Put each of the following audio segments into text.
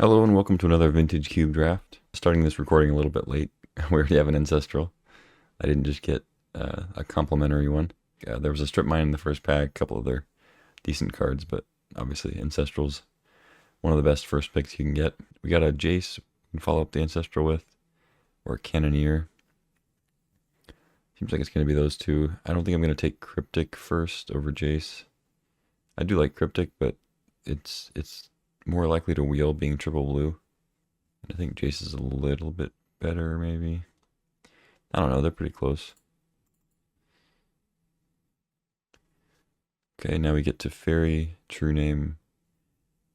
Hello and welcome to another Vintage Cube Draft. Starting this recording a little bit late. We already have an Ancestral. I didn't just get a complimentary one. There was a Strip Mine in the first pack, a couple other decent cards, but obviously Ancestral's one of the best first picks you can get. We got a Jace we can follow up the Ancestral with, or a Cannoneer. Seems like it's going to be those two. I don't think I'm going to take Cryptic first over Jace. I do like Cryptic, but it's more likely to wheel being triple blue. And I think Jace is a little bit better, maybe. I don't know, they're pretty close. Okay, now we get to Fairy, True Name,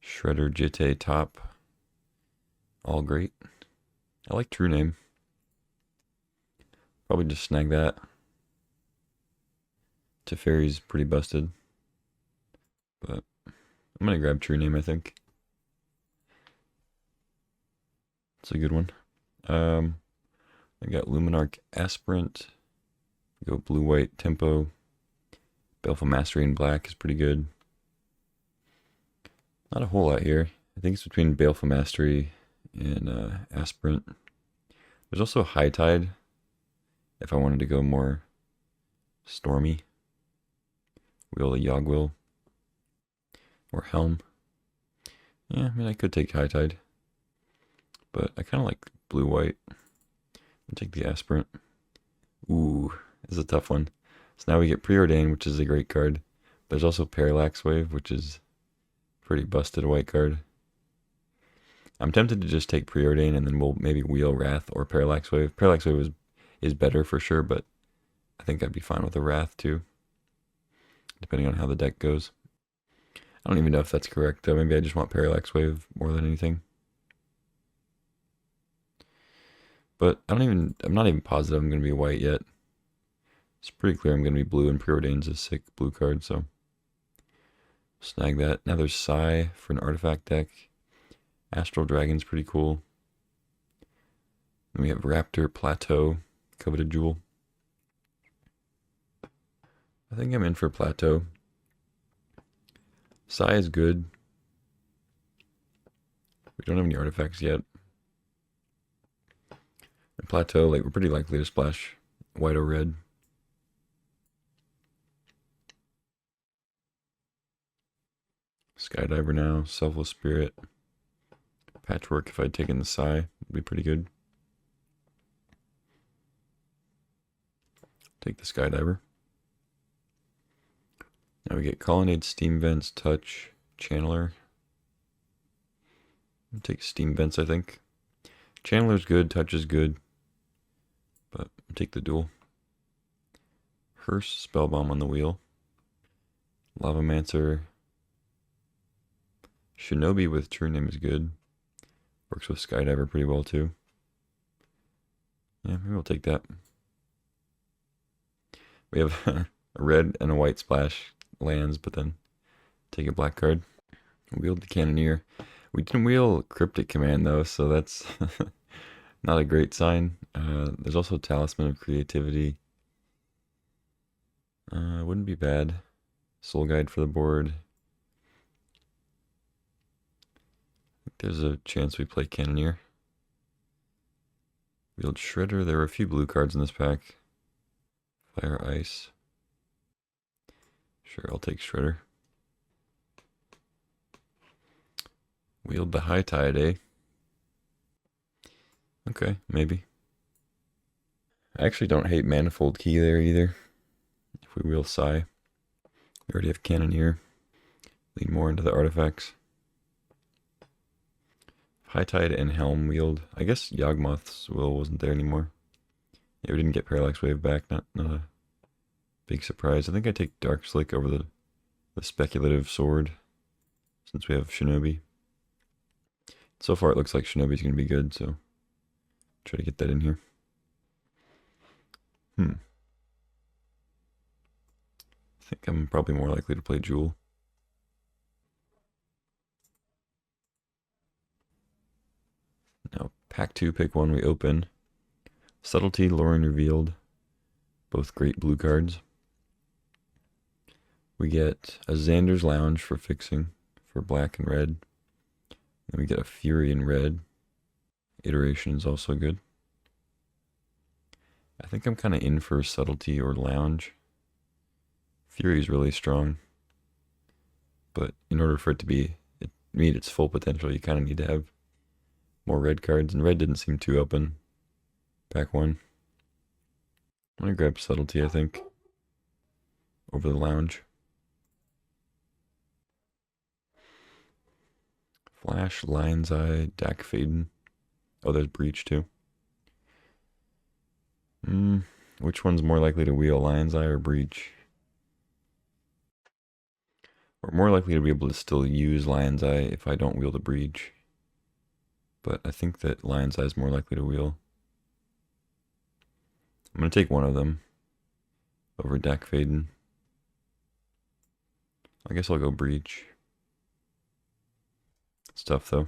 Shredder, Jitte, Top. All great. I like True Name. Probably just snag that. Teferi's pretty busted. But I'm going to grab True Name, I think. It's a good one. I got Luminarch Aspirant. Go blue-white tempo. Baleful Mastery in black is pretty good. Not a whole lot here. I think it's between Baleful Mastery and Aspirant. There's also High Tide if I wanted to go more stormy. Wheel a Yogwill. Or Helm. Yeah, I mean, I could take High Tide. But I kind of like blue-white. I'll take the Aspirant. Ooh, this is a tough one. So now we get Preordain, which is a great card. There's also Parallax Wave, which is pretty busted white card. I'm tempted to just take Preordain and then we'll maybe wheel Wrath or Parallax Wave. Parallax Wave is better for sure, but I think I'd be fine with a Wrath too, depending on how the deck goes. I don't even know if that's correct though. Maybe I just want Parallax Wave more than anything. But I'm not even positive I'm going to be white yet. It's pretty clear I'm going to be blue, and Preordain's a sick blue card, so snag that. Now there's Sai for an artifact deck. Astral Dragon's pretty cool. Then we have Raptor, Plateau, Coveted Jewel. I think I'm in for Plateau. Sai is good. We don't have any artifacts yet. And Plateau, like, we're pretty likely to splash white or red. Skydiver now, Selfless Spirit. Patchwork, if I'd taken the Sai, would be pretty good. Take the Skydiver. Now we get Colonnade, Steam Vents, Touch, Channeler. I'll take Steam Vents, I think. Channeler's good, Touch is good. But I'll take the duel. Hearse, Spellbomb on the wheel. Lavamancer. Shinobi with True Name is good. Works with Skydiver pretty well too. Yeah, maybe we'll take that. We have a red and a white splash lands, but then take a black card. Wheeled the Cannoneer. We didn't wheel Cryptic Command though, so that's not a great sign. There's also Talisman of Creativity. Wouldn't be bad. Soul Guide for the board. I think there's a chance we play Cannoneer. Wheeled Shredder. There were a few blue cards in this pack. Fire Ice. Sure, I'll take Shredder. Wheeled the High Tide, eh? Okay, maybe. I actually don't hate Manifold Key there either. If we wheel Sai. We already have Cannoneer. Lean more into the artifacts. High Tide and Helm wheeled. I guess Yawgmoth's will wasn't there anymore. Yeah, we didn't get Parallax Wave back. Not a big surprise. I think I take Dark Slick over the Speculative Sword, since we have Shinobi. So far it looks like Shinobi's going to be good, so try to get that in here. I think I'm probably more likely to play Jewel. Now, pack 2, pick 1, we open. Subtlety, Luring Revealed. Both great blue cards. We get a Xander's Lounge for fixing, for black and red. Then we get a Fury in red. Iteration is also good. I think I'm kind of in for Subtlety or Lounge. Fury is really strong, but in order for it to meet its full potential, you kind of need to have more red cards, and red didn't seem too open. Pack one. I'm gonna grab Subtlety, I think, over the Lounge. Flash, Lion's Eye, Dak Faden. Oh, there's Breach too. Which one's more likely to wheel, Lion's Eye or Breach? We're more likely to be able to still use Lion's Eye if I don't wheel the Breach. But I think that Lion's Eye is more likely to wheel. I'm going to take one of them over Dak Faden. I guess I'll go Breach. It's tough though.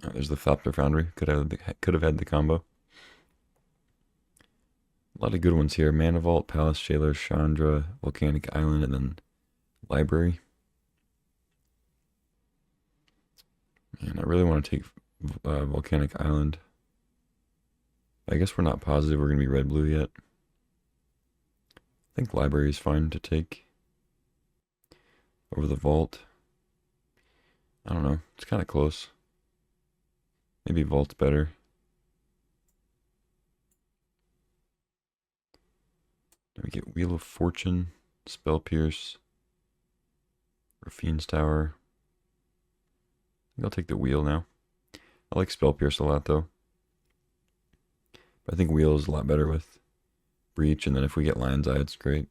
Oh, there's the Thopter Foundry. Could have had the combo. A lot of good ones here. Mana Vault, Palace Jailer, Chandra, Volcanic Island, and then Library. Man, I really want to take Volcanic Island. I guess we're not positive we're going to be red-blue yet. I think Library is fine to take over the Vault. I don't know. It's kind of close. Maybe Vault's better. Then we get Wheel of Fortune, Spell Pierce, Rafine's Tower. I think I'll take the Wheel now. I like Spell Pierce a lot though. But I think Wheel is a lot better with Breach, and then if we get Lion's Eye, it's great.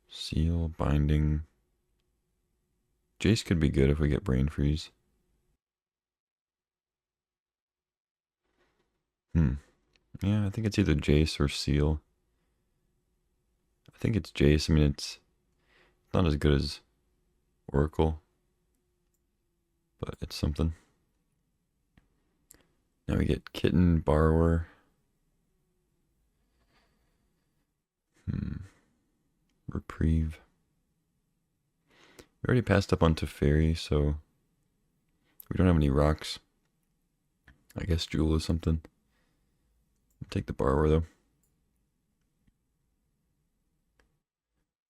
Seal, Binding. Jace could be good if we get Brain Freeze. Yeah, I think it's either Jace or Seal. I think it's Jace. I mean, it's not as good as Oracle, but it's something. Now we get Kitten, Borrower. Reprieve. We already passed up on Teferi, so we don't have any rocks. I guess Jewel is something. I'll take the Borrower though.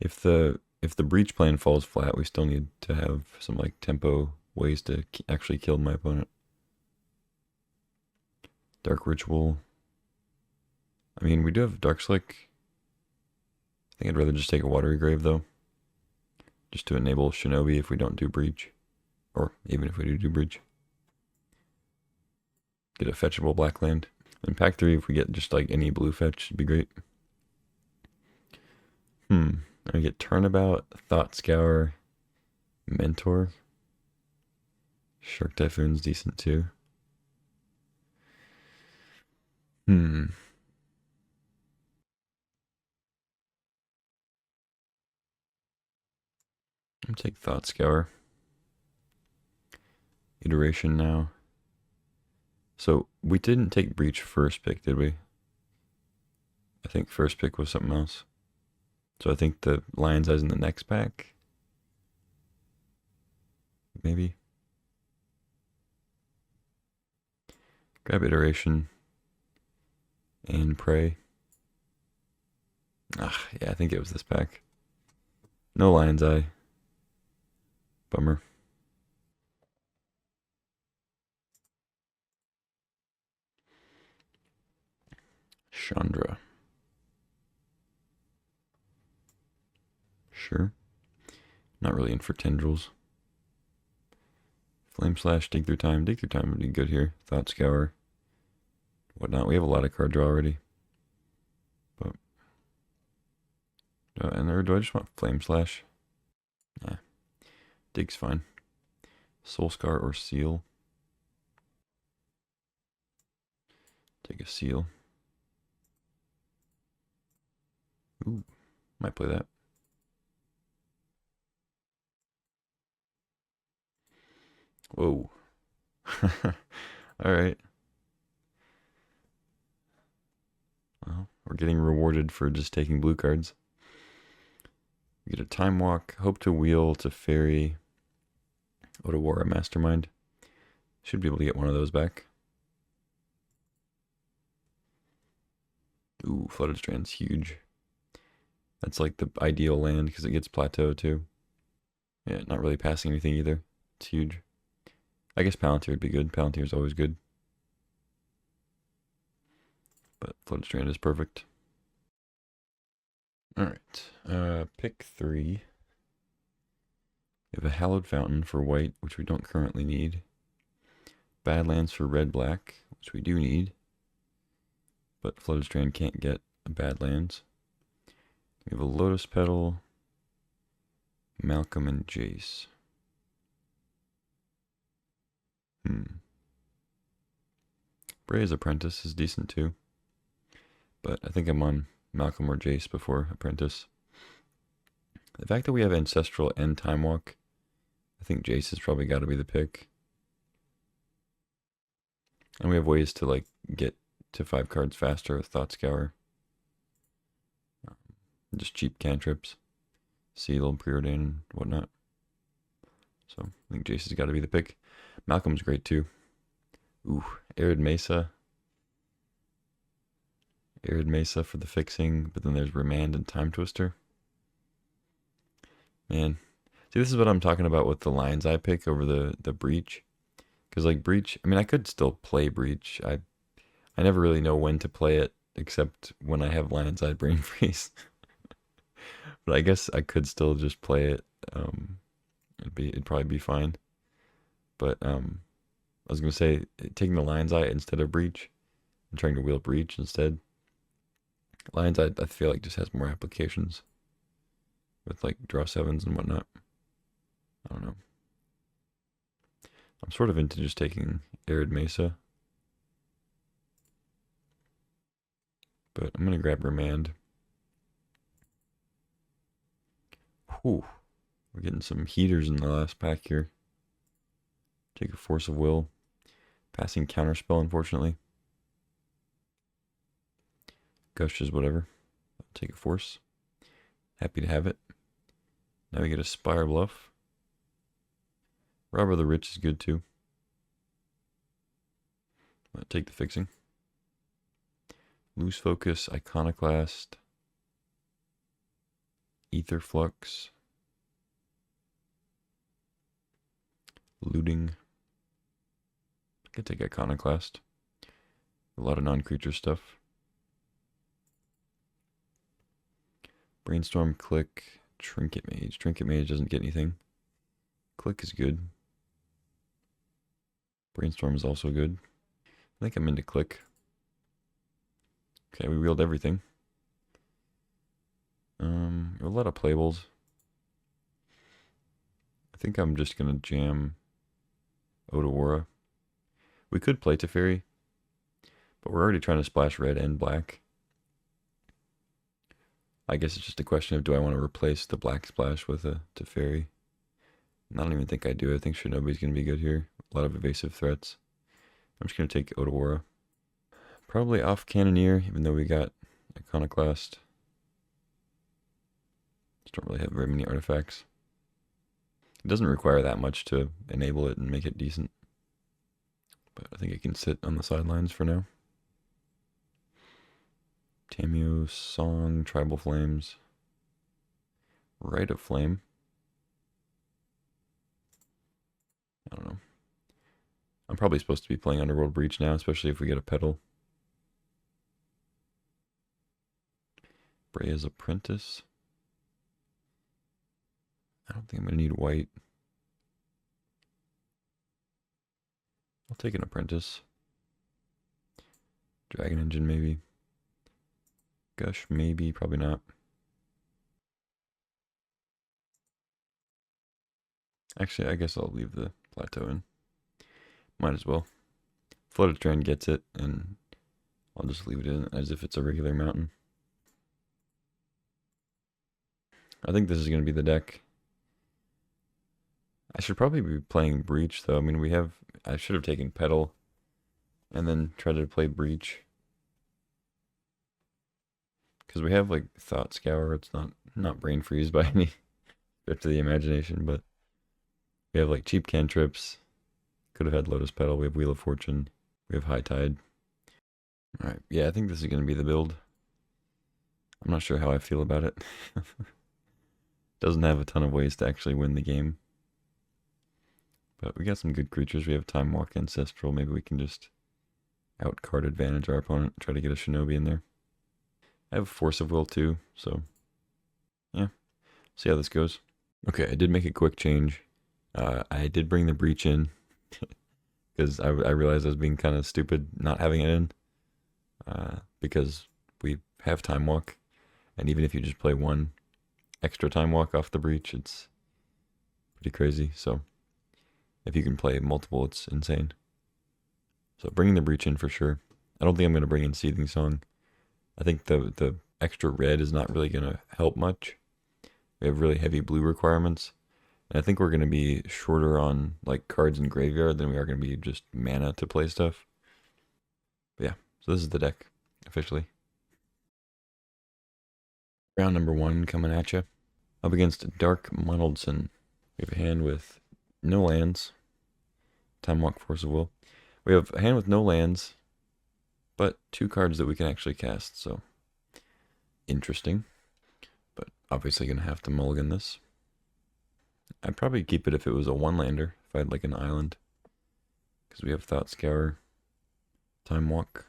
If the Breach plan falls flat, we still need to have some like tempo ways to actually kill my opponent. Dark Ritual. I mean, we do have Dark Slick. I think I'd rather just take a Watery Grave though, just to enable Shinobi if we don't do Breach, or even if we do Breach. Get a fetchable black land. In pack 3, if we get just like any blue fetch, it'd be great. I get Turnabout, Thought Scour, Mentor. Shark Typhoon's decent too. I'm gonna take Thought Scour. Iteration now. So we didn't take Breach first pick, did we? I think first pick was something else. So I think the Lion's Eye's in the next pack. Maybe. Grab Iteration. And Prey. Yeah, I think it was this pack. No Lion's Eye. Bummer. Chandra. Sure. Not really in for Tendrils. Flame Slash, Dig Through Time. Dig Through Time would be good here. Thought Scour. Whatnot. We have a lot of card draw already. But do I just want Flame Slash? Yeah. Dig's fine. Soul Scar or Seal. Take a Seal. Ooh, might play that. Whoa. Alright. Well, We're getting rewarded for just taking blue cards. We get a Time Walk, Hope to Wheel to Fairy, Otawara Mastermind. Should be able to get one of those back. Ooh, Flooded Strand's huge. That's like the ideal land because it gets plateau too. Yeah, not really passing anything either. It's huge. I guess Palantir would be good. Palantir's always good. But Flooded Strand is perfect. Alright, pick 3. We have a Hallowed Fountain for white, which we don't currently need. Badlands for red-black, which we do need. But Flooded Strand can't get Badlands. We have a Lotus Petal, Malcolm, and Jace. Bray's Apprentice is decent too. But I think I'm on Malcolm or Jace before Apprentice. The fact that we have Ancestral and Time Walk, I think Jace has probably got to be the pick. And we have ways to like get to 5 cards faster with Thought Scour. Just cheap cantrips, Seal, Preordain, and whatnot. So I think Jace has got to be the pick. Malcolm's great too. Ooh, Arid Mesa. Arid Mesa for the fixing, but then there's Remand and Time Twister. Man, see, this is what I'm talking about with the Lion's Eye pick over the Breach. Because like Breach, I mean, I could still play Breach. I never really know when to play it, except when I have Lion's Eye Brain Freeze. But I guess I could still just play it. It'd probably be fine. But I was gonna say taking the Lion's Eye instead of Breach and trying to wheel Breach instead. Lion's Eye, I feel like, just has more applications with like draw 7s and whatnot. I don't know. I'm sort of into just taking Arid Mesa. But I'm gonna grab Remand. Whew. We're getting some heaters in the last pack here. Take a Force of Will. Passing Counterspell, unfortunately. Gush is whatever. I'll take a Force. Happy to have it. Now we get a Spire Bluff. Robber the Rich is good too. I'll take the fixing. Loose Focus, Iconoclast. Ether Flux. Looting. I could take Iconoclast. A lot of non-creature stuff. Brainstorm, Click, Trinket Mage. Trinket Mage doesn't get anything. Click is good. Brainstorm is also good. I think I'm into Click. Okay, we wheeled everything. A lot of playables. I think I'm just gonna jam Otawara. We could play Teferi, but we're already trying to splash red and black. I guess it's just a question of, do I want to replace the black splash with a Teferi? I don't even think I do. I think Shinobi's going to be good here. A lot of evasive threats. I'm just going to take Otawara. Probably off Cannoneer, even though we got Iconoclast. Just don't really have very many artifacts. It doesn't require that much to enable it and make it decent. But I think it can sit on the sidelines for now. Tamio, Song, Tribal Flames. Rite of Flame. I don't know. I'm probably supposed to be playing Underworld Breach now, especially if we get a Petal. Breya's Apprentice. I don't think I'm going to need white. I'll take an Apprentice. Dragon Engine, maybe. Gush, maybe, probably not. Actually, I guess I'll leave the plateau in. Might as well. Flooded Strand gets it, and I'll just leave it in as if it's a regular mountain. I think this is going to be the deck. I should probably be playing Breach, though. I mean, I should have taken Petal and then tried to play Breach. Because we have like Thought Scour. It's not brain freeze by any stretch of the imagination, but we have like cheap cantrips. Could have had Lotus Petal. We have Wheel of Fortune. We have High Tide. All right. Yeah, I think this is going to be the build. I'm not sure how I feel about it. Doesn't have a ton of ways to actually win the game. But we got some good creatures. We have Time Walk, Ancestral. Maybe we can just outcard advantage our opponent. Try to get a Shinobi in there. I have Force of Will too, so yeah. See how this goes. Okay, I did make a quick change. I did bring the Breach in because I realized I was being kind of stupid not having it in. Because we have Time Walk, and even if you just play one extra Time Walk off the Breach, it's pretty crazy. So if you can play multiple, it's insane. So bringing the Breach in for sure. I don't think I'm going to bring in Seething Song. I think the extra red is not really going to help much. We have really heavy blue requirements. And I think we're going to be shorter on like cards in graveyard than we are going to be just mana to play stuff. But yeah, so this is the deck, officially. Round number 1 coming at you. Up against Dark Monaldson. We have a hand with no lands. Time Walk, Force of Will. We have a hand with no lands, but 2 cards that we can actually cast, so interesting. But obviously going to have to mulligan this. I'd probably keep it if it was a 1-lander, if I had like an island. Because we have Thought Scour, Time Walk.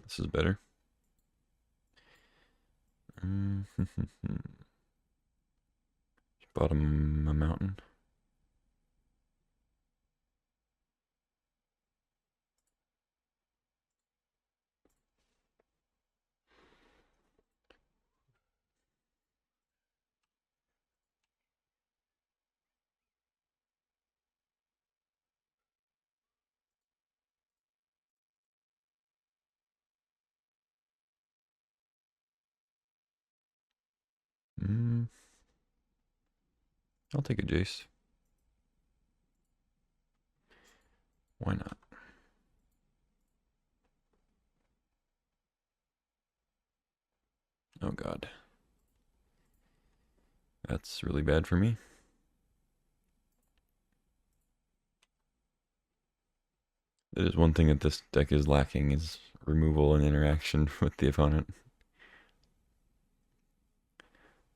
This is better. Bottom a mountain. I'll take a Jace. Why not? Oh god. That's really bad for me. That is one thing that this deck is lacking, is removal and interaction with the opponent.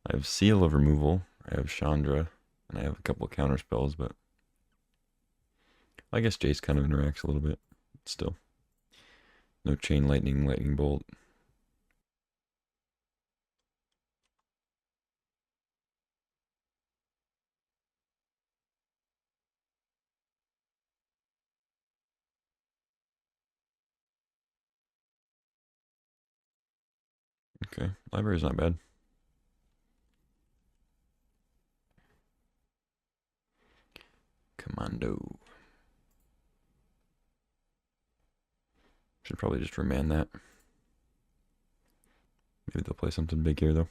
I have Seal of Removal, I have Chandra, and I have a couple of counter spells, but I guess Jace kind of interacts a little bit. Still. No Chain Lightning, Lightning Bolt. Okay, library's not bad. Commando. Should probably just remand that. Maybe they'll play something big here, though.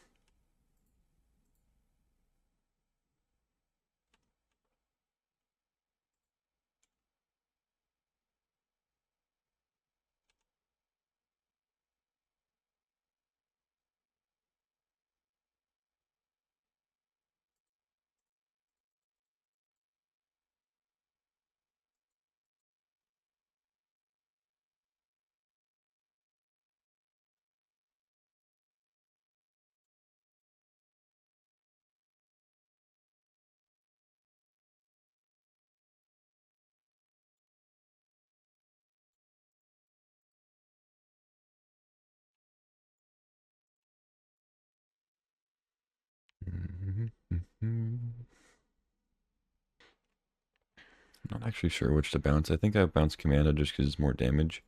Not actually sure which to bounce. I think I bounce Commando just because it's more damage.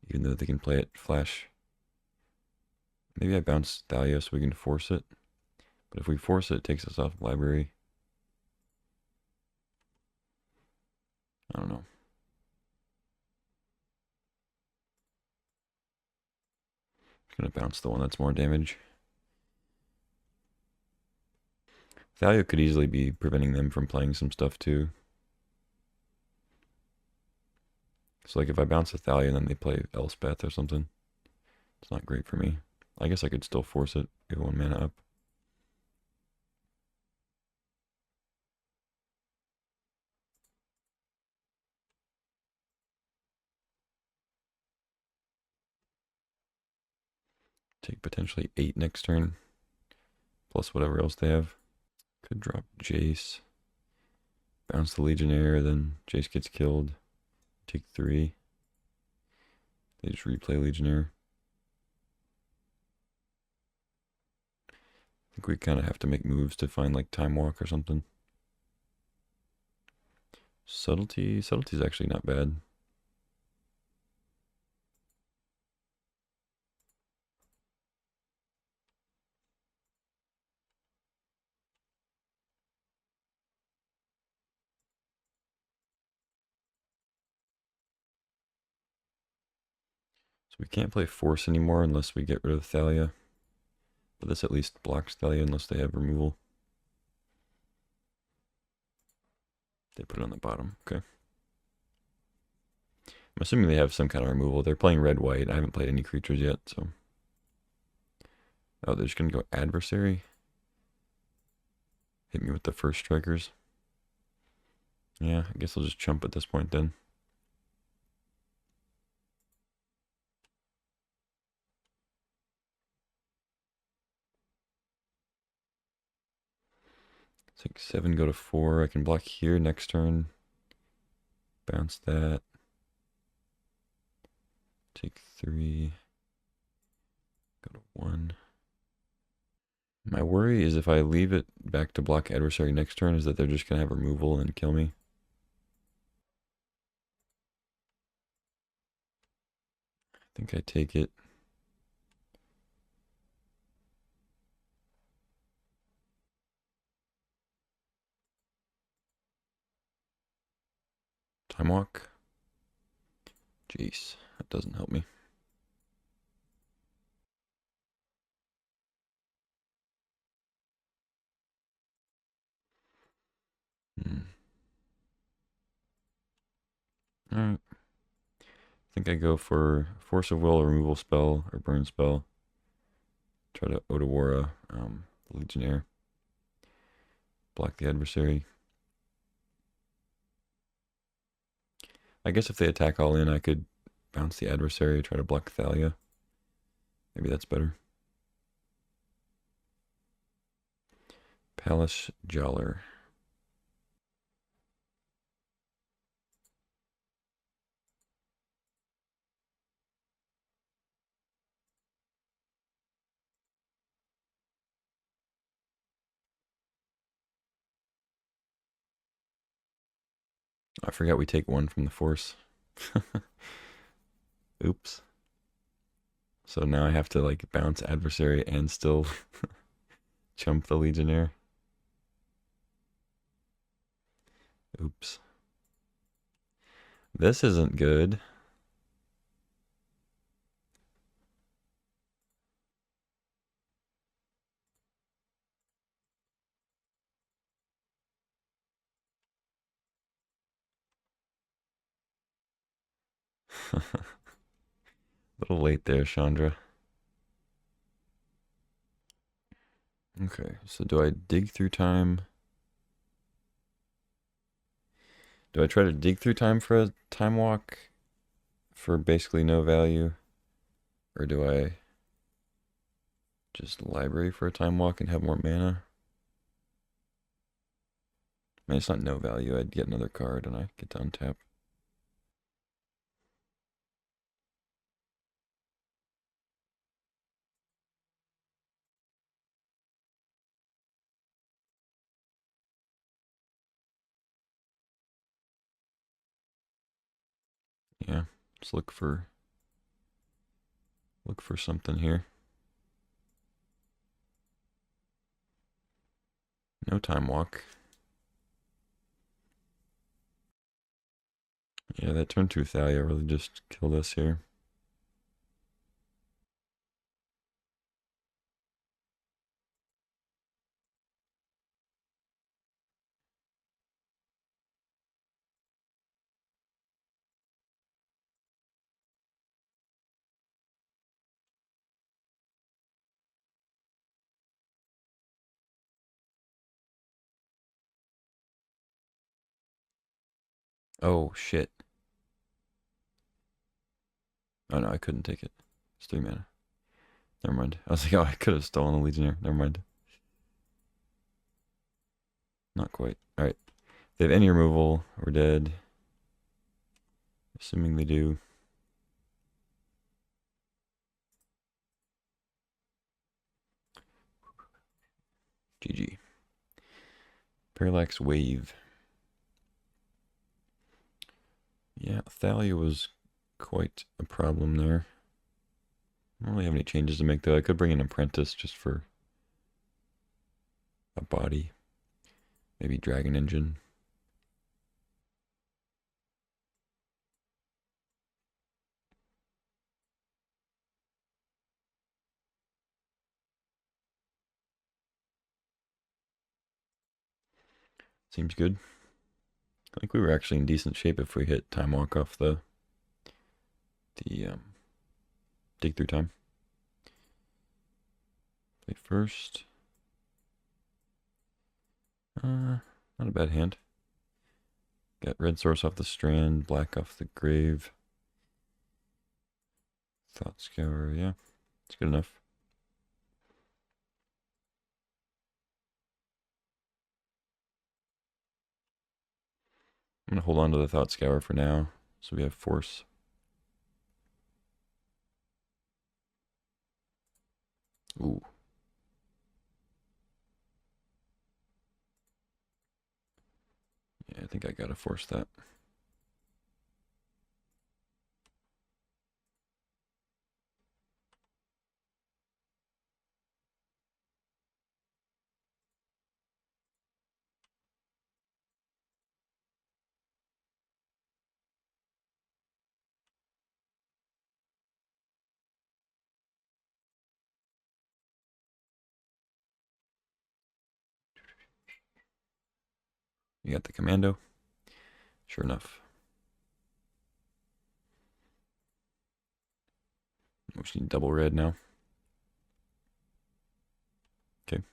Even though they can play it Flash. Maybe I bounce Thalia so we can force it. But if we force it, it takes us off library. I don't know. I'm gonna bounce the one that's more damage. Thalia could easily be preventing them from playing some stuff too. So like if I bounce a Thalia and then they play Elspeth or something, it's not great for me. I guess I could still force it, give 1 mana up. Take potentially 8 next turn, plus whatever else they have. Could drop Jace, bounce the Legionnaire, then Jace gets killed. Take 3. They just replay Legionnaire. I think we kind of have to make moves to find like Time Walk or something. Subtlety's actually not bad. So we can't play Force anymore unless we get rid of Thalia. But this at least blocks Thalia unless they have removal. They put it on the bottom. Okay. I'm assuming they have some kind of removal. They're playing red-white. I haven't played any creatures yet, so. Oh, they're just going to go Adversary. Hit me with the first strikers. Yeah, I guess I'll just chump at this point then. Take 7, go to 4. I can block here next turn. Bounce that. Take 3. Go to 1. My worry is if I leave it back to block Adversary next turn is that they're just going to have removal and kill me. I think I take it. Time Walk. Jeez, that doesn't help me. Alright. I think I go for Force of Will, Removal Spell, or Burn Spell. Try to Otawara, the Legionnaire. Block the Adversary. I guess if they attack all in, I could bounce the Adversary, try to block Thalia. Maybe that's better. Palace Jowler. I forgot we take 1 from the Force. Oops. So now I have to like bounce Adversary and still chump the Legionnaire. Oops. This isn't good. A little late there, Chandra. Okay, so do I dig through time? Do I try to dig through time for a Time Walk for basically no value? Or do I just library for a Time Walk and have more mana? I mean, it's not no value. I'd get another card and I get to untap. Yeah, let's look for something here. No Time Walk. Yeah, that turn 2 Thalia really just killed us here. Oh, shit. Oh, no, I couldn't take it. It's 3 mana. Never mind. I was like, oh, I could have stolen the Legionnaire. Never mind. Not quite. Alright. If they have any removal, we're dead. Assuming they do. GG. Parallax Wave. Yeah, Thalia was quite a problem there. I don't really have any changes to make, though. I could bring an Apprentice just for a body. Maybe Dragon Engine. Seems good. I think we were actually in decent shape if we hit Time Walk off the dig through time. Play first. Not a bad hand. Got red source off the strand, black off the grave. Thought Scour, yeah. It's good enough. I'm gonna hold on to the Thought Scour for now, so we have force. Ooh. Yeah, I think I gotta force that. You got the commando? Sure enough. We just need double red now. Okay.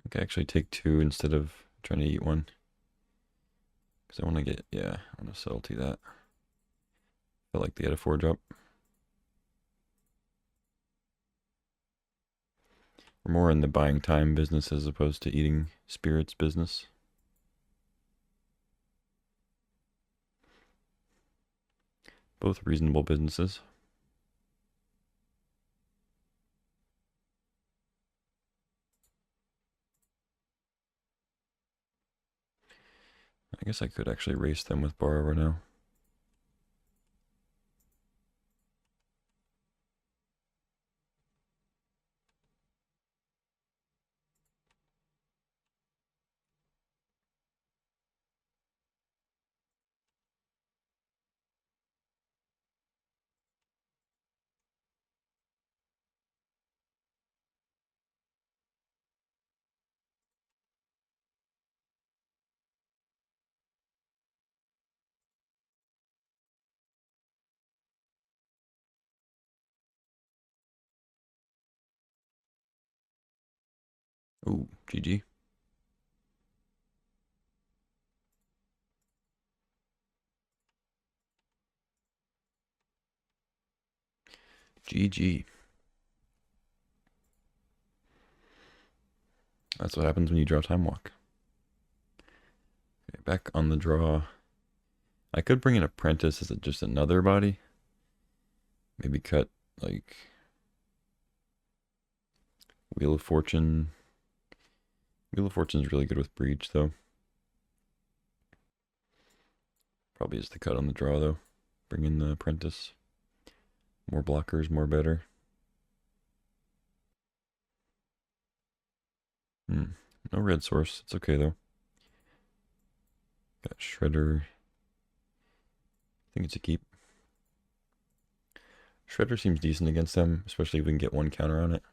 I could actually take 2 instead of trying to eat 1. Because I want to get, yeah, I want to subtlety that. Felt like they had a 4 drop. We're more in the buying time business as opposed to eating spirits business. Both reasonable businesses. I guess I could actually race them with Borrower now. Ooh, GG. GG. That's what happens when you draw Time Walk. Okay, back on the draw. I could bring an Apprentice as just another body. Maybe cut, like, Wheel of Fortune. Wheel of Fortune is really good with Breach, though. Probably is the cut on the draw, though. Bring in the Apprentice. More blockers, more better. No red source. It's okay, though. Got Shredder. I think it's a keep. Shredder seems decent against them, especially if we can get 1 counter on it.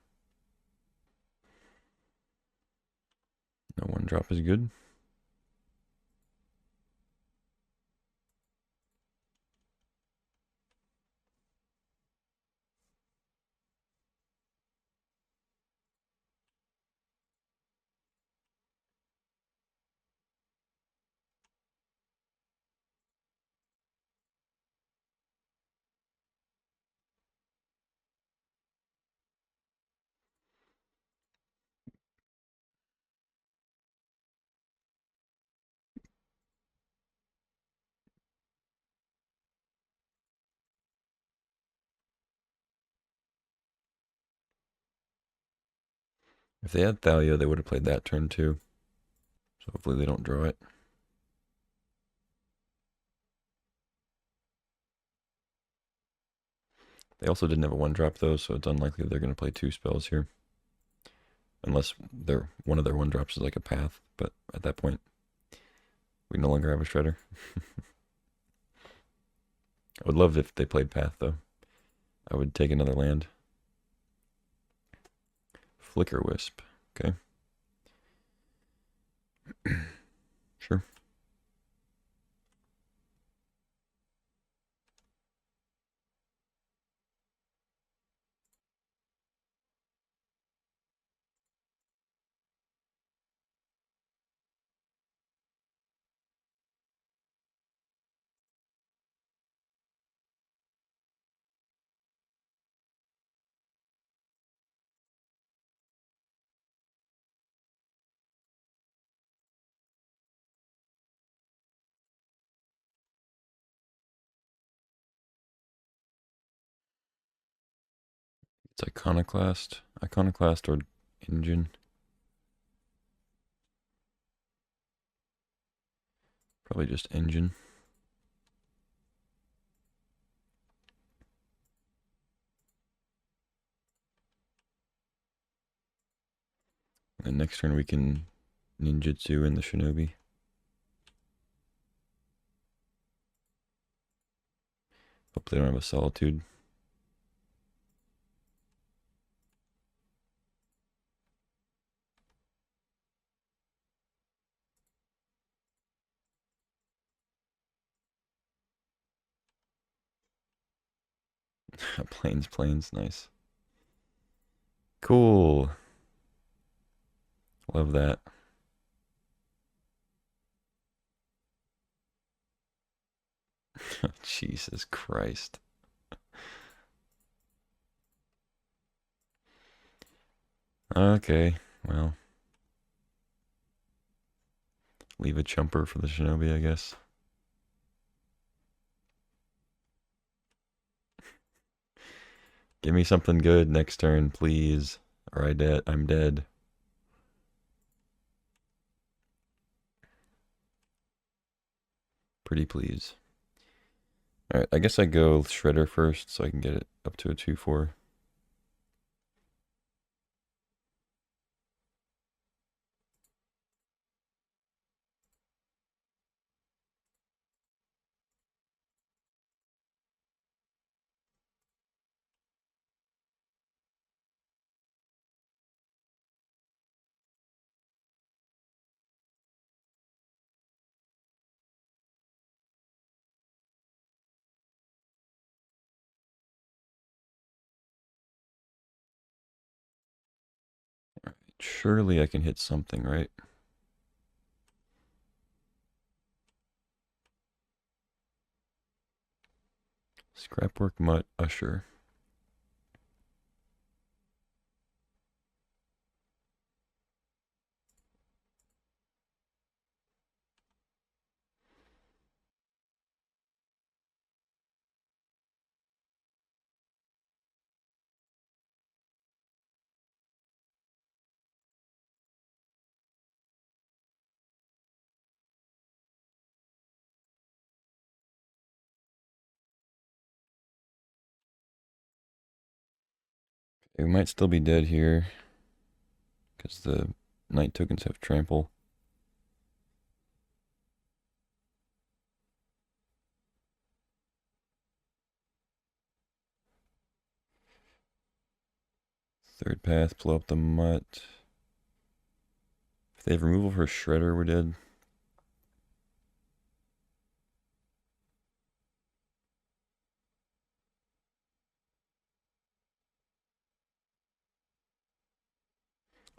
No one drop is good. If they had Thalia, they would have played that turn too. So hopefully they don't draw it. They also didn't have a 1-drop though, so it's unlikely they're going to play 2 spells here. Unless one of their 1-drops is like a path, but at that point, we no longer have a Shredder. I would love if they played path though. I would take another land. Flicker Wisp, okay. Sure. It's Iconoclast or Engine. Probably just Engine. And next turn we can ninjutsu in the Shinobi. Hope they don't have a Solitude. Plains, nice. Cool. Love that. Jesus Christ. Okay, well. Leave a chumper for the Shinobi, I guess. Give me something good next turn, please. Or I'm dead. Pretty please. Alright, I guess I go Shredder first so I can get it up to a 2-4. Alright, surely I can hit something, right? Scrapwork Mutt Usher. We might still be dead here because the Knight tokens have trample. Third path, blow up the Mutt. they have removal for Shredder, we're dead.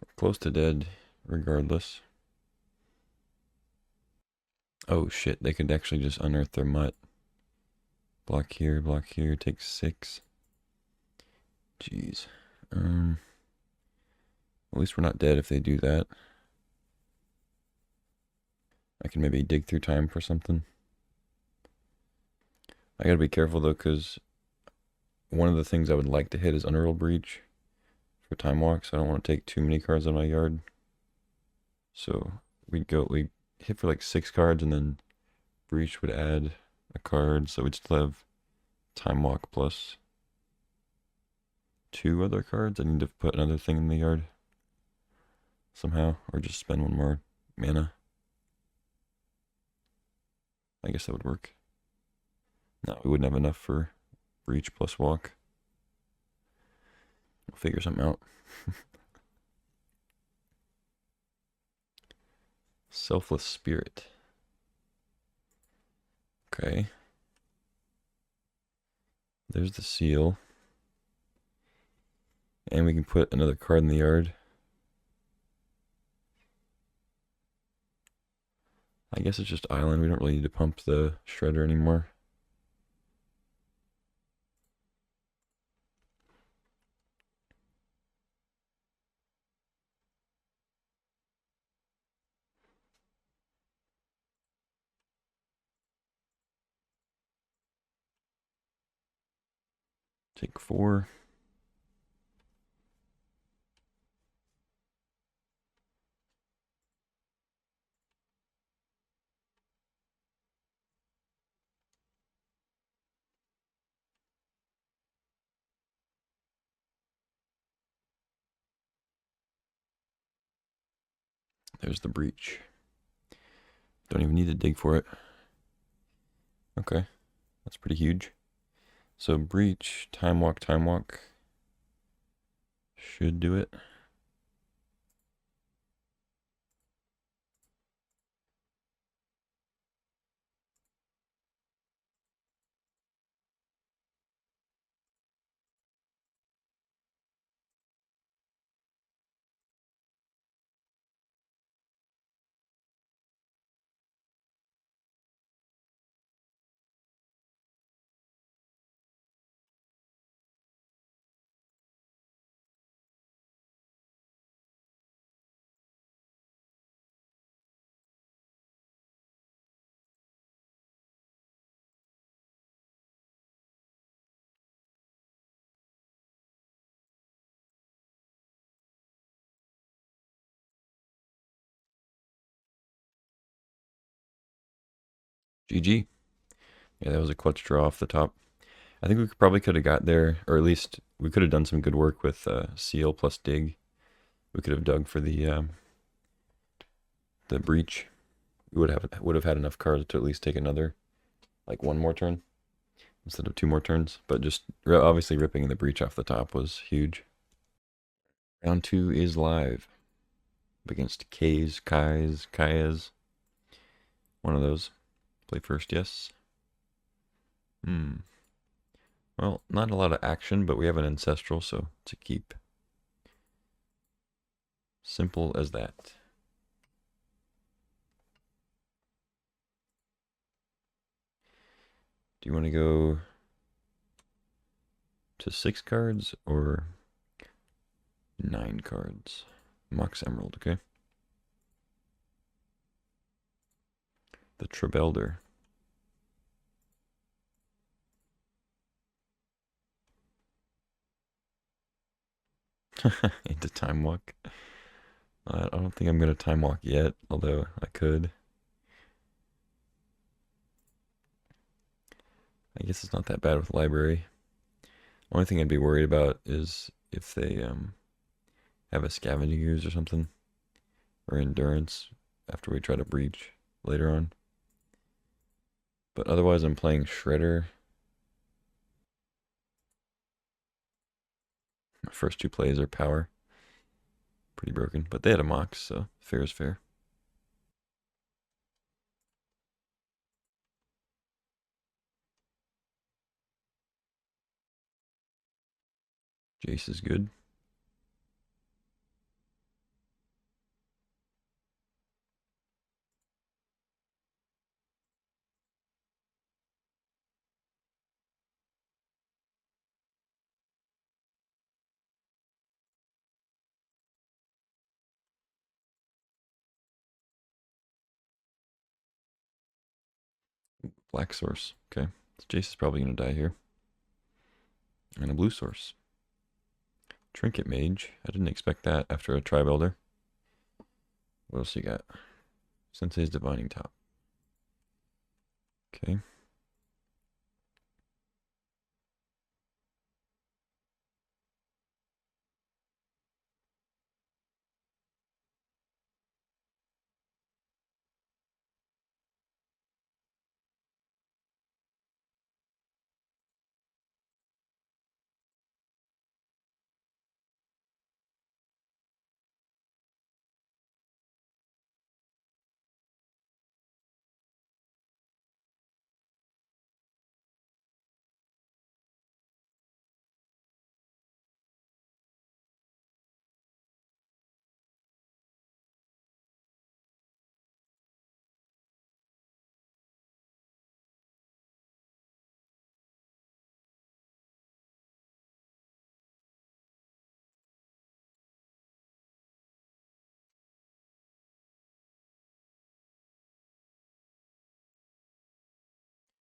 We're close to dead, regardless. Oh shit, they could actually just unearth their mutt. Block here, take 6. Jeez. At least we're not dead if they do that. I can maybe dig through time for something. I gotta be careful though, because one of the things I would like to hit is Underworld Breach for Time Walk, so I don't want to take too many cards on my yard. So we hit for like 6 cards, and then Breach would add a card, so we'd still have Time Walk plus 2 other cards. I need to put another thing in the yard somehow, or just spend 1 more mana. I guess that would work. No, we wouldn't have enough for Breach plus Walk. We'll figure something out. Selfless Spirit. Okay. There's the seal. And we can put another card in the yard. I guess it's just Island. We don't really need to pump the Shredder anymore. Take 4. There's the Breach. Don't even need to dig for it. Okay, that's pretty huge. So Breach, Time Walk should do it. GG. Yeah, that was a clutch draw off the top. I think we probably could have got there, or at least we could have done some good work with Seal plus Dig. We could have dug for the Breach. We would have had enough cards to at least take another, like 1 more turn instead of 2 more turns. But just obviously ripping the Breach off the top was huge. Round 2 is live against Kai's. One of those. Play first, yes. Well, not a lot of action, but we have an Ancestral, so to keep. Simple as that. Do you want to go to 6 cards or 9 cards? Mox Emerald, okay. The Trebelder. Into Time Walk. I don't think I'm going to Time Walk yet, although I could. I guess it's not that bad with Library. Only thing I'd be worried about is if they have a Scavenging Ooze or something, or Endurance after we try to Breach later on. But otherwise I'm playing Shredder. My first 2 plays are Power. pretty broken. But they had a Mox, so fair is fair. Jace is good. Black source. Okay. So Jace is probably going to die here. And a blue source. Trinket Mage. I didn't expect that after a Tribe Elder. What else you got? Sensei's Divining Top. Okay.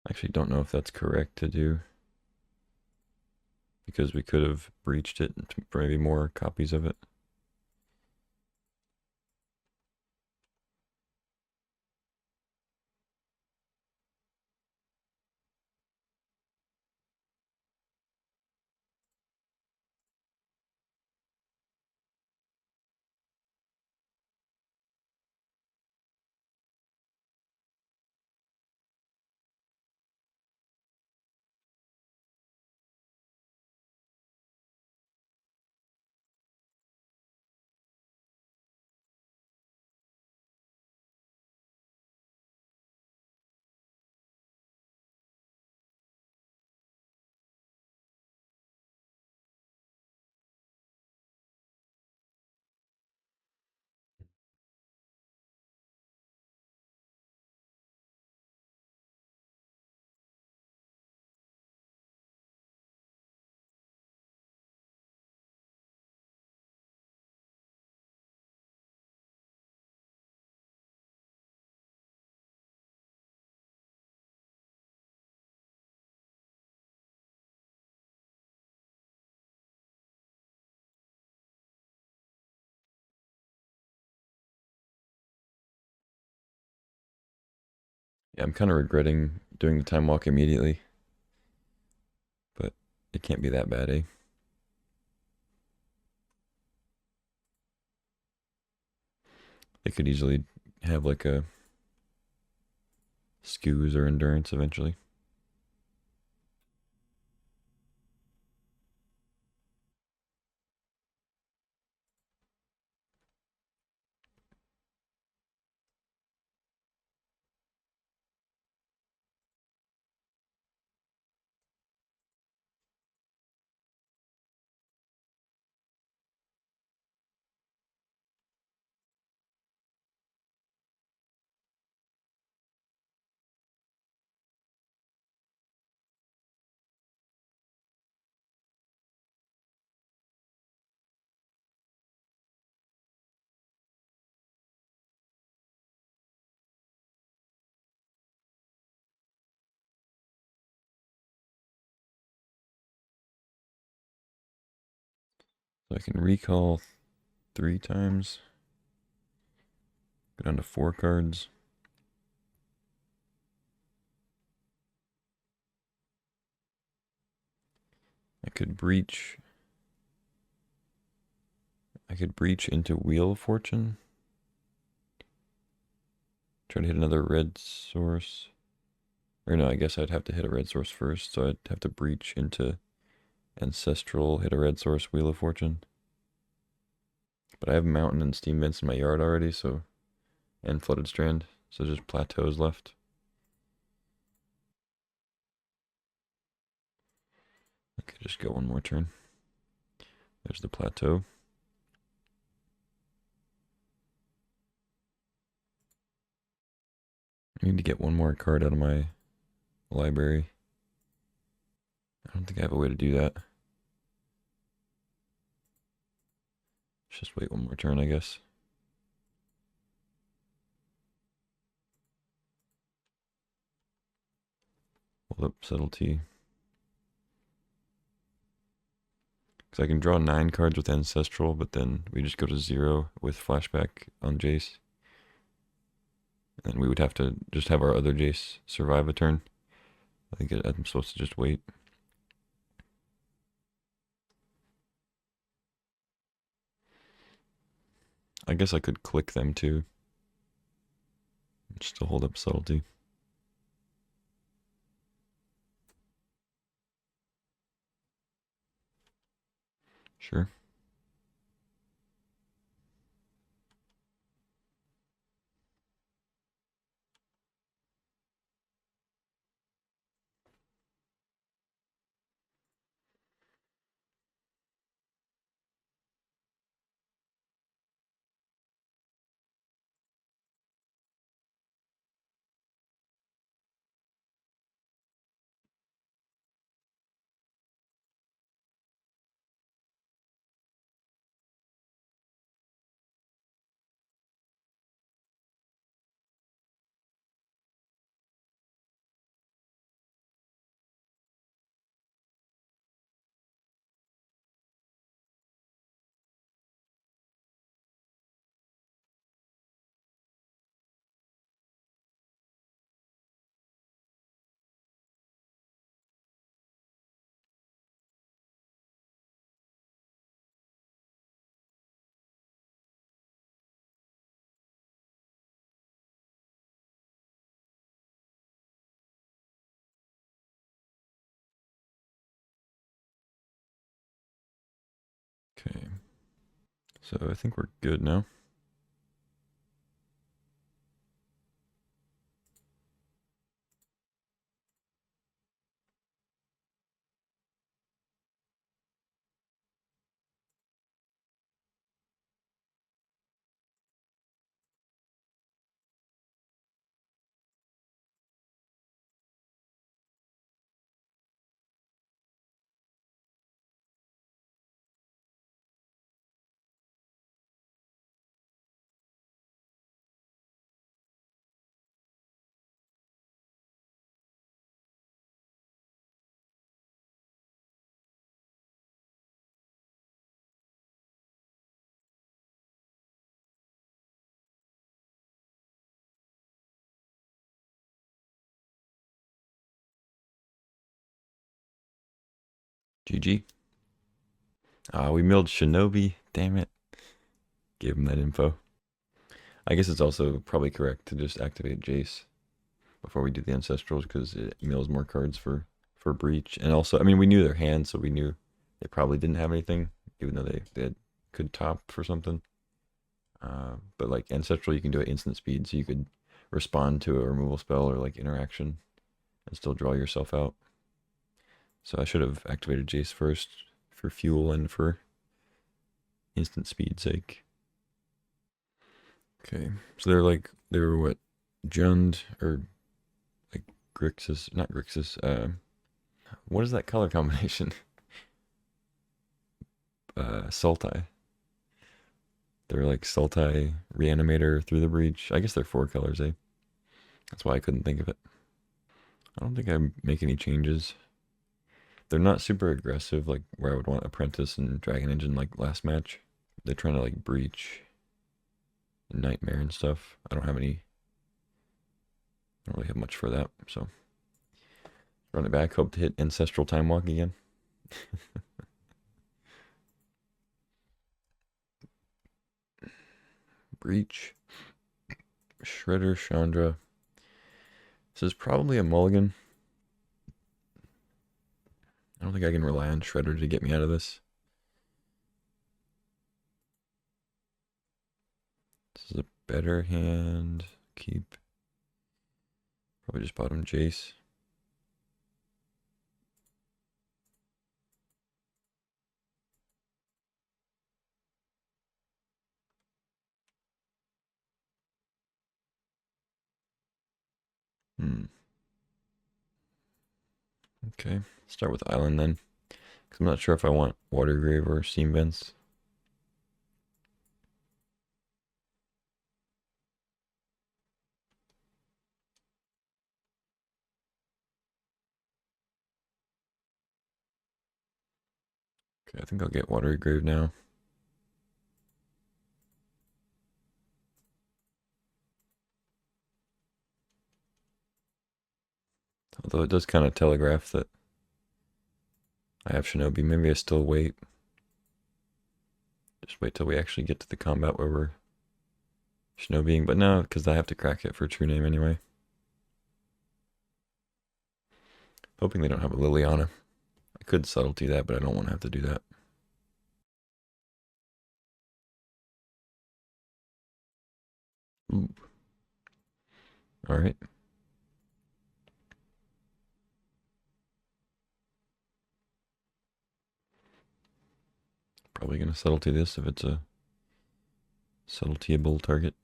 I actually don't know if that's correct to do. Because we could have breached it for maybe more copies of it. Yeah, I'm kind of regretting doing the time walk immediately. But it can't be that bad, eh? They could easily have like a skews or endurance eventually. So I can recall 3 times. Go down to 4 cards. I could breach. I could breach into Wheel of Fortune. Try to hit another red source. Or no, I guess I'd have to hit a red source first, so I'd have to breach into Ancestral, hit a red source, Wheel of Fortune. But I have mountain and steam vents in my yard already, so, and flooded strand, so just plateaus left. Okay, just go one more turn. There's the plateau. I need to get one more card out of my library. I don't think I have a way to do that. Let's just wait one more turn, I guess. Hold up subtlety. Because I can draw 9 cards with Ancestral, but then we just go to 0 with Flashback on Jace. And we would have to just have our other Jace survive a turn. I think I'm supposed to just wait. I guess I could click them too. Just to hold up subtlety. Sure. Okay. So I think we're good now. GG. We milled Shinobi. Damn it. Gave him that info. I guess it's also probably correct to just activate Jace before we do the Ancestrals because it mills more cards for Breach. And also, I mean, we knew their hand, so we knew they probably didn't have anything, even though they could top for something. But like Ancestral, you can do it instant speed, so you could respond to a removal spell or like interaction and still draw yourself out. So I should have activated Jace first for fuel and for instant speed sake. Okay, so they were what, Jund or like Grixis, not Grixis. What is that color combination? Sultai. They're like Sultai Reanimator through the Breach. I guess they're 4 colors, eh? That's why I couldn't think of it. I don't think I make any changes. They're not super aggressive, like where I would want Apprentice and Dragon Engine like last match. They're trying to like Breach and Nightmare and stuff. I don't really have much for that, so run it back. Hope to hit Ancestral Time Walk again. Breach, Shredder, Chandra. This is probably a mulligan. I don't think I can rely on Shredder to get me out of this. This is a better hand. Keep. Probably just bottom Jace. Okay, start with Island then. Because I'm not sure if I want Water Grave or Steam Vents. Okay, I think I'll get Water Grave now. Although it does kind of telegraph that I have Shinobi. Maybe I still wait. Just wait till we actually get to the combat where we're Shinobiing. But no, because I have to crack it for true name anyway. Hoping they don't have a Liliana. I could subtlety that, but I don't want to have to do that. Ooh. All right. Probably going to subtlety this if it's a subtletyable target.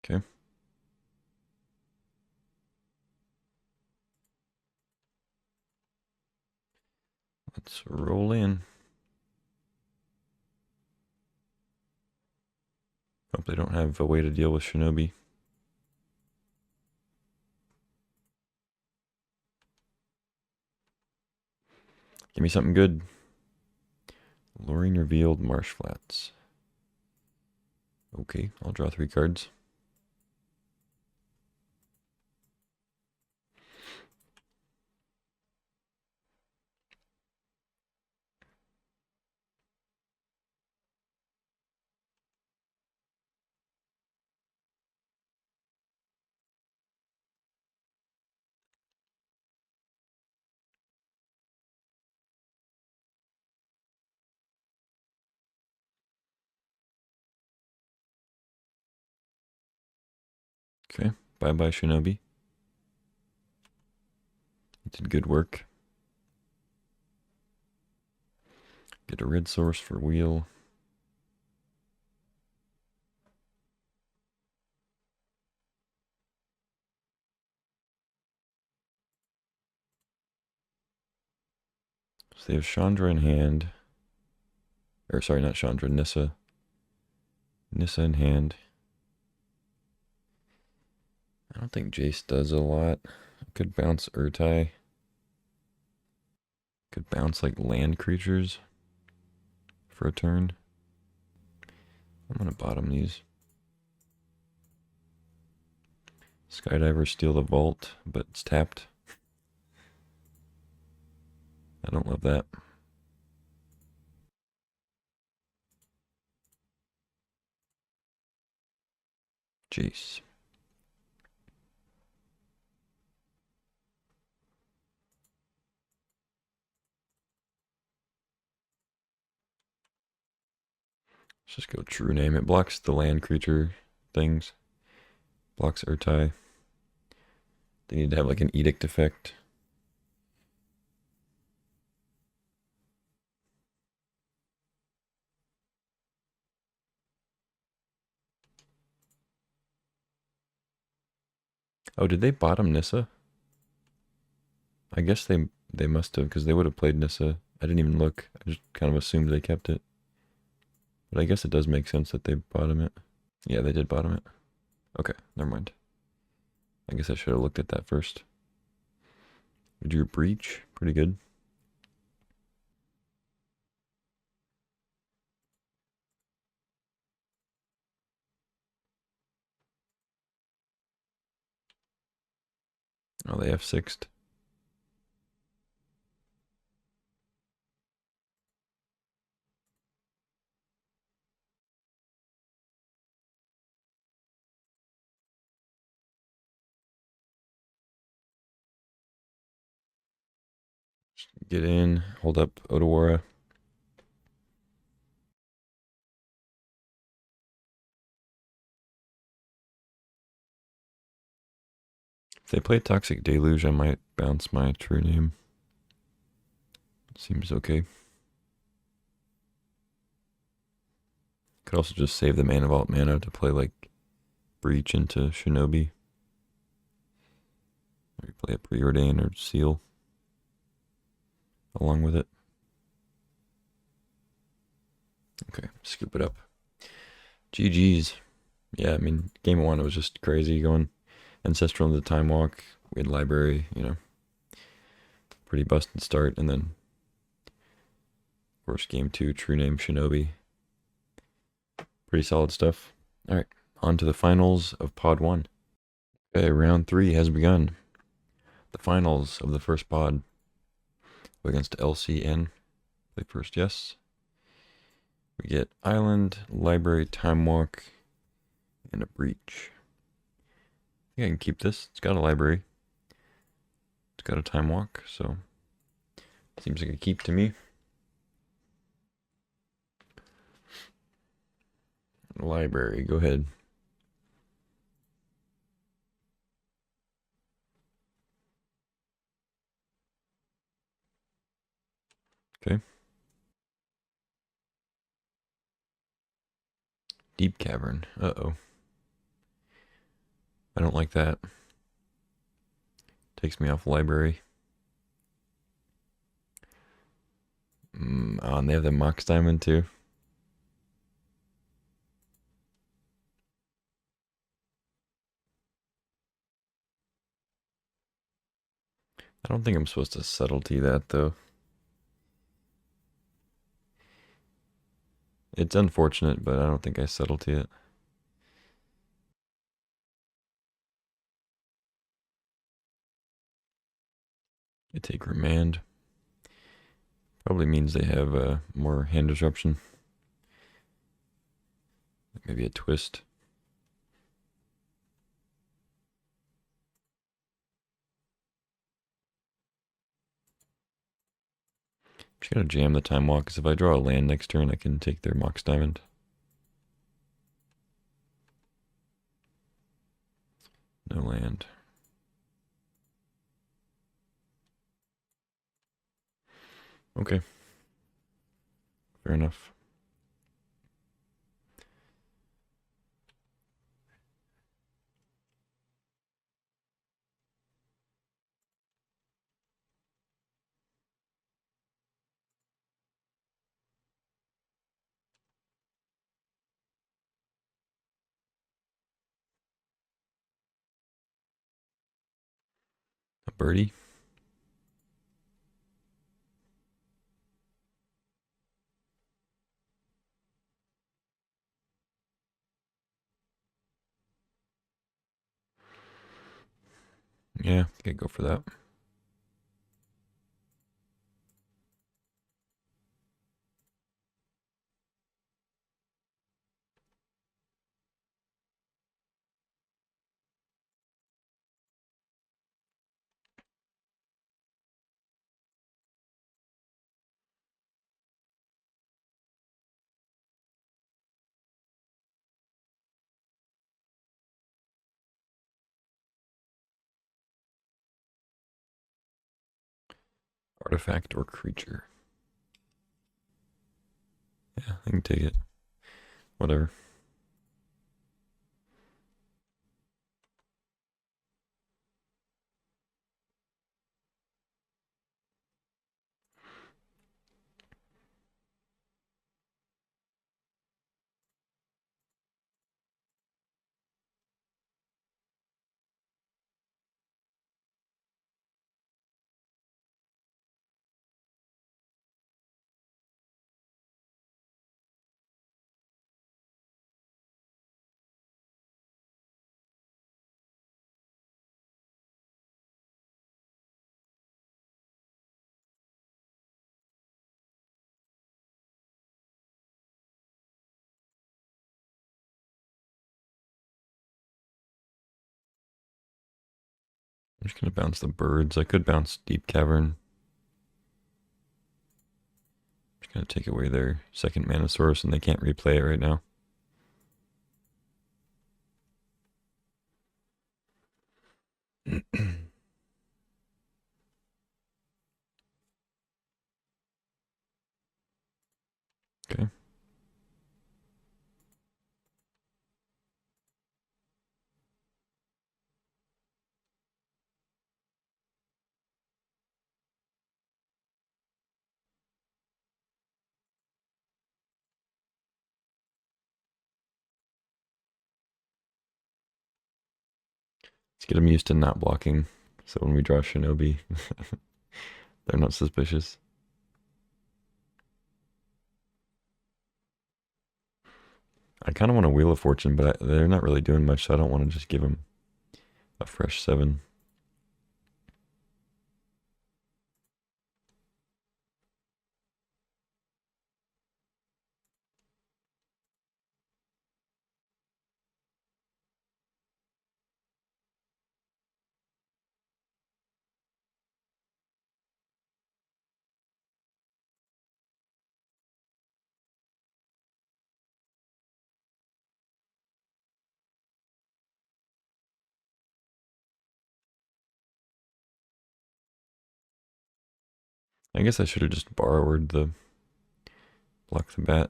Okay. Let's roll in. Hope they don't have a way to deal with Shinobi. Give me something good. Luring revealed Marsh Flats. Okay, I'll draw 3 cards. Okay, bye-bye Shinobi. You did good work. Get a red source for wheel. So they have Chandra in hand. Or sorry, not Chandra, Nissa. Nissa in hand. I don't think Jace does a lot. Could bounce Urtai. Could bounce like land creatures for a turn. I'm gonna bottom these. Skydiver steal the vault, but it's tapped. I don't love that. Jace. Let's just go true name. It blocks the land creature things. Blocks Urtai. They need to have like an edict effect. Oh, did they bottom Nissa? I guess they must have, because they would have played Nissa. I didn't even look. I just kind of assumed they kept it. But I guess it does make sense that they bottom it. Yeah, they did bottom it. Okay, never mind. I guess I should have looked at that first. We drew Breach. Pretty good. Oh, they F6'd. Get in, hold up Odawara. If they play Toxic Deluge, I might bounce my true name. Seems okay. Could also just save the Mana Vault mana to play like Breach into Shinobi. Or play a Preordain or Seal along with it. Okay, scoop it up. GG's. Yeah, I mean, game one, it was just crazy going Ancestral into the Time Walk. We had Library, you know, pretty busted start. And then, of course, game two, True Name Shinobi. Pretty solid stuff. All right, on to the finals of Pod 1. Okay, round 3 has begun. The finals of the first pod against LCN. Play first, yes. We get Island, Library, Time Walk, and a Breach. I think I can keep this. It's got a Library. It's got a Time Walk, so seems like a keep to me. Library, go ahead. Okay. Deep Cavern. Uh-oh. I don't like that. Takes me off Library. Oh, and they have the Mox Diamond too. I don't think I'm supposed to subtlety that though. It's unfortunate, but I don't think I subtlety it. I take Remand. Probably means they have more hand disruption. Maybe a twist. Just gotta jam the Time Walk, because if I draw a land next turn, I can take their Mox Diamond. No land. Okay. Fair enough. A birdie. Yeah, I think I'd go for that. Artifact or creature. Yeah, I can take it. Whatever. just gonna bounce the birds. I could bounce Deep Cavern. Just gonna take away their second mana source, and they can't replay it right now. Okay. Let's get them used to not blocking, so when we draw Shinobi, they're not suspicious. I kind of want a Wheel of Fortune, but they're not really doing much, so I don't want to just give them a fresh 7. I guess I should have just borrowed the block the bat.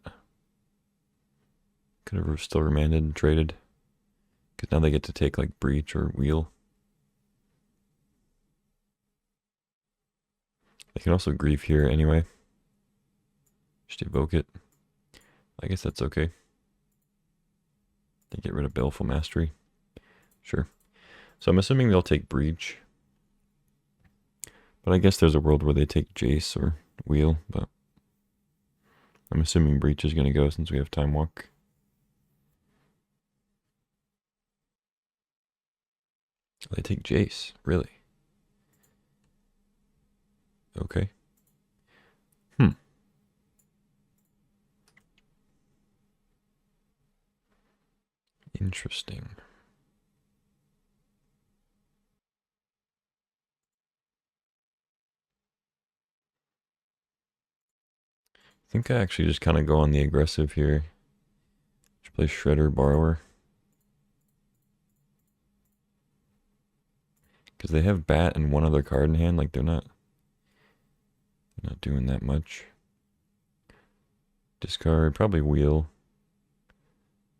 Could have still remanded and traded. Because now they get to take like Breach or Wheel. They can also grieve here anyway. Just evoke it. I guess that's okay. They get rid of Baleful Mastery. Sure. So I'm assuming they'll take Breach. But I guess there's a world where they take Jace or Wheel, but I'm assuming Breach is going to go since we have Time Walk. They take Jace, really? Okay. Interesting. I think I actually just kind of go on the aggressive here. Just play Shredder Borrower. Because they have Bat and one other card in hand, like they're not doing that much. Discard, probably Wheel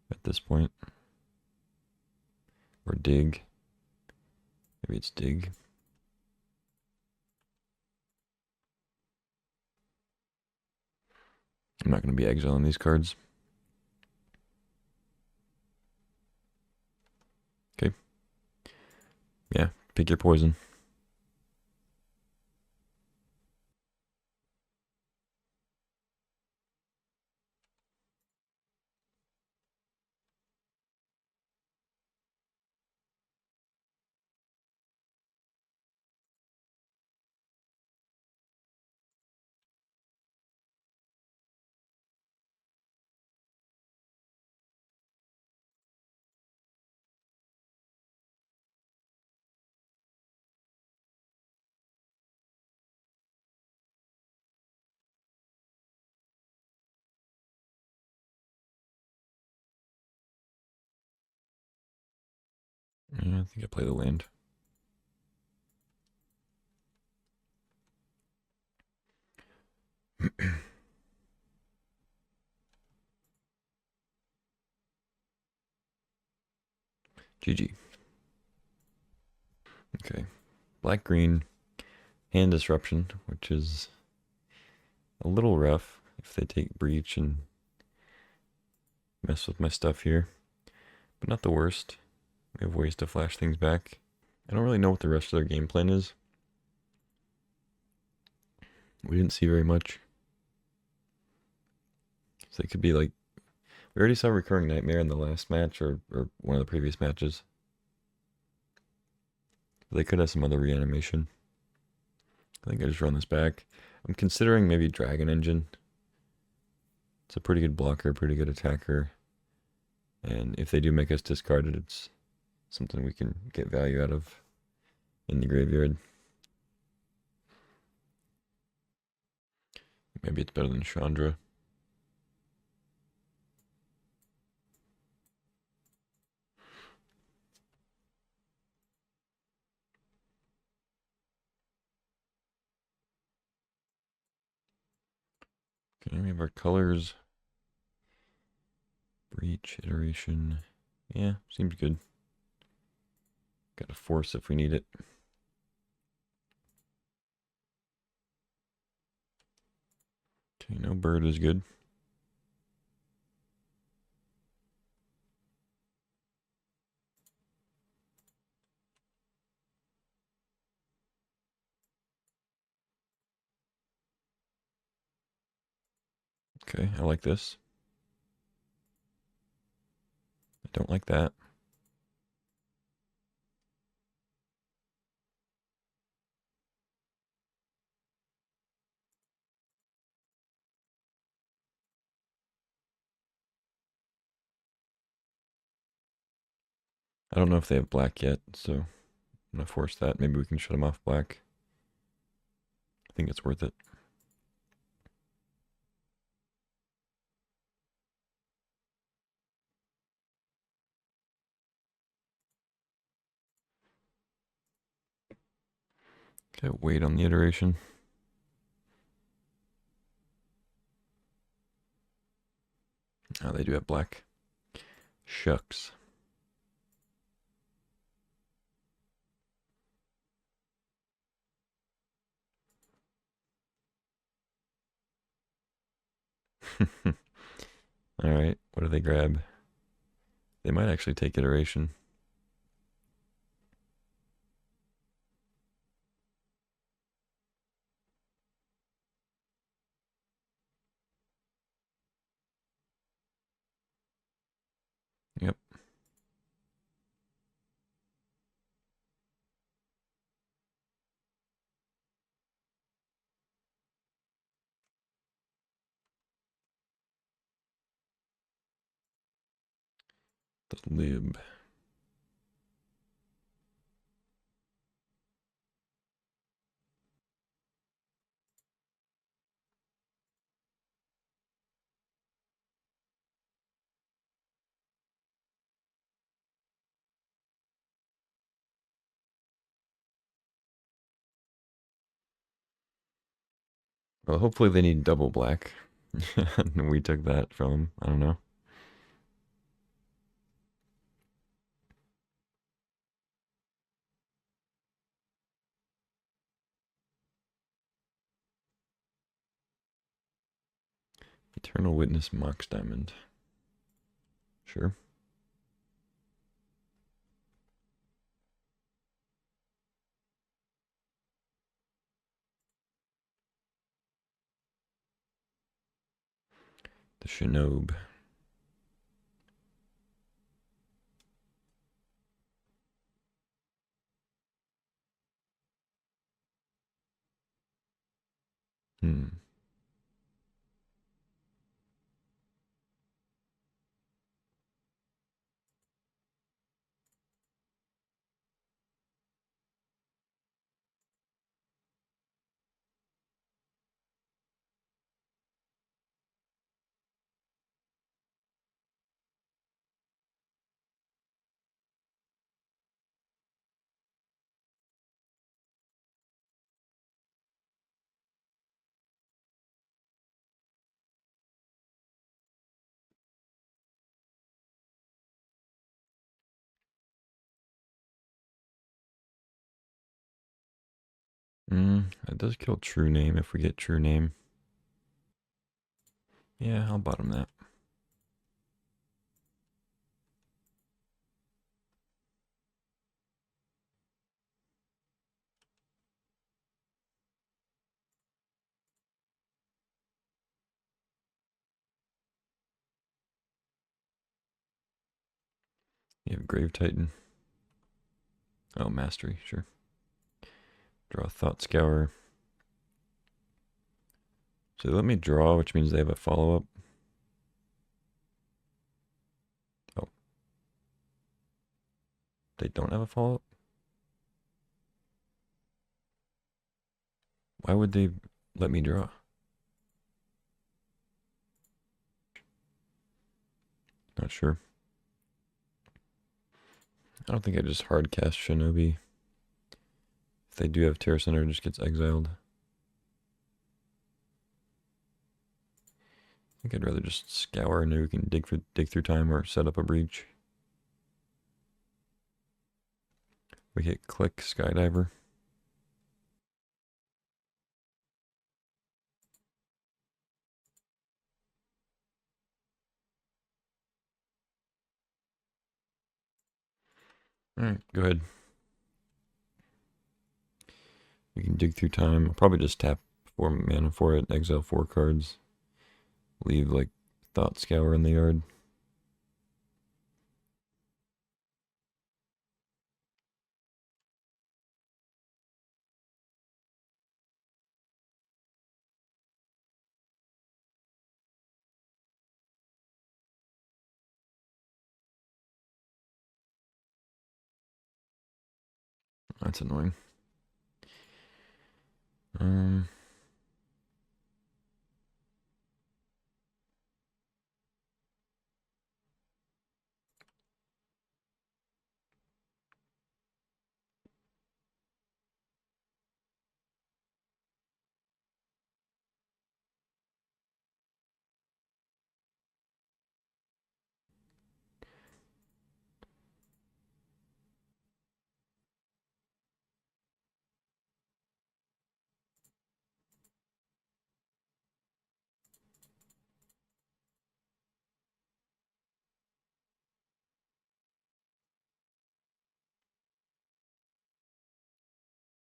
at this point. Or Dig. Maybe it's Dig. I'm not going to be exiling these cards. Okay. Yeah, pick your poison. Yeah, I think I play the land. GG. Okay. Black-green. Hand disruption, which is a little rough if they take Breach and mess with my stuff here. But not the worst. We have ways to flash things back. I don't really know what the rest of their game plan is. We didn't see very much. So they could be like... We already saw Recurring Nightmare in the last match, or one of the previous matches. But they could have some other reanimation. I think I just run this back. I'm considering maybe Dragon Engine. It's a pretty good blocker, pretty good attacker. And if they do make us discard it, it's something we can get value out of. in the graveyard. Maybe it's better than Chandra. Okay, we have our colors. Breach, iteration. Yeah, seems good. Got a force if we need it. Okay, no bird is good. Okay, I like this. I don't like that. I don't know if they have black yet, so I'm gonna force that. Maybe we can shut them off black. I think it's worth it. Okay, wait on the iteration. Oh, they do have black. Shucks. Alright, what do they grab? They might actually take iteration. Yep. The lib. Well, hopefully they need double black. We took that from them. I don't know. Eternal Witness Mox Diamond. Sure. The Shinobi. Hmm. That does kill True Name if we get True Name. Yeah, I'll bottom that. You have Grave Titan. Oh, Mastery, sure. Draw Thought Scour. So they let me draw, which means they have a follow-up. Oh. They don't have a follow-up? Why would they let me draw? Not sure. I don't think I just hard cast Shinobi. If they do have Terra Center, it just gets exiled. I think I'd rather just scour and we can dig through time or set up a breach. We hit click Skydiver. Alright, go ahead. We can dig through time. I'll probably just tap 4 mana for it, exile 4 cards. Leave like Thought Scour in the yard. That's annoying.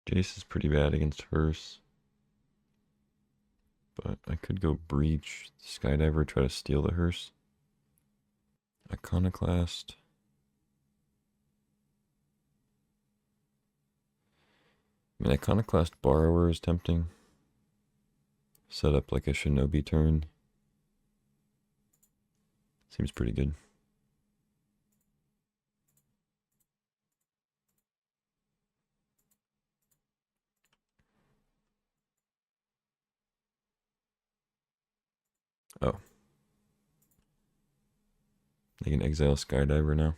Jace is pretty bad against Hearse. But I could go Breach, Skydiver, try to steal the Hearse. Iconoclast. I mean, Iconoclast Borrower is tempting. Set up like a Shinobi turn. Seems pretty good. Oh. They can exile Skydiver now.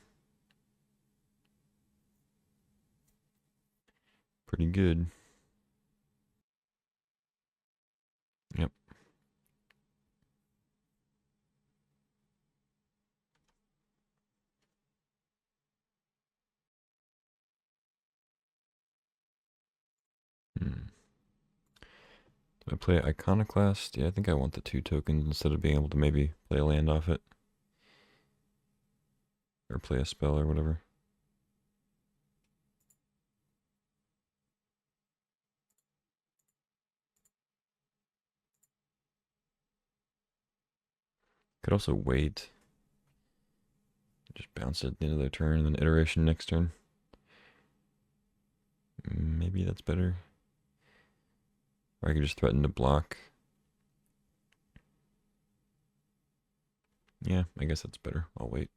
Pretty good. Yep. Do I play Iconoclast? Yeah, I think I want the 2 tokens instead of being able to maybe play a land off it. Or play a spell or whatever. Could also wait. Just bounce it at the end of their turn and then iteration next turn. Maybe that's better. Or I could just threaten to block. Yeah, I guess that's better. I'll wait.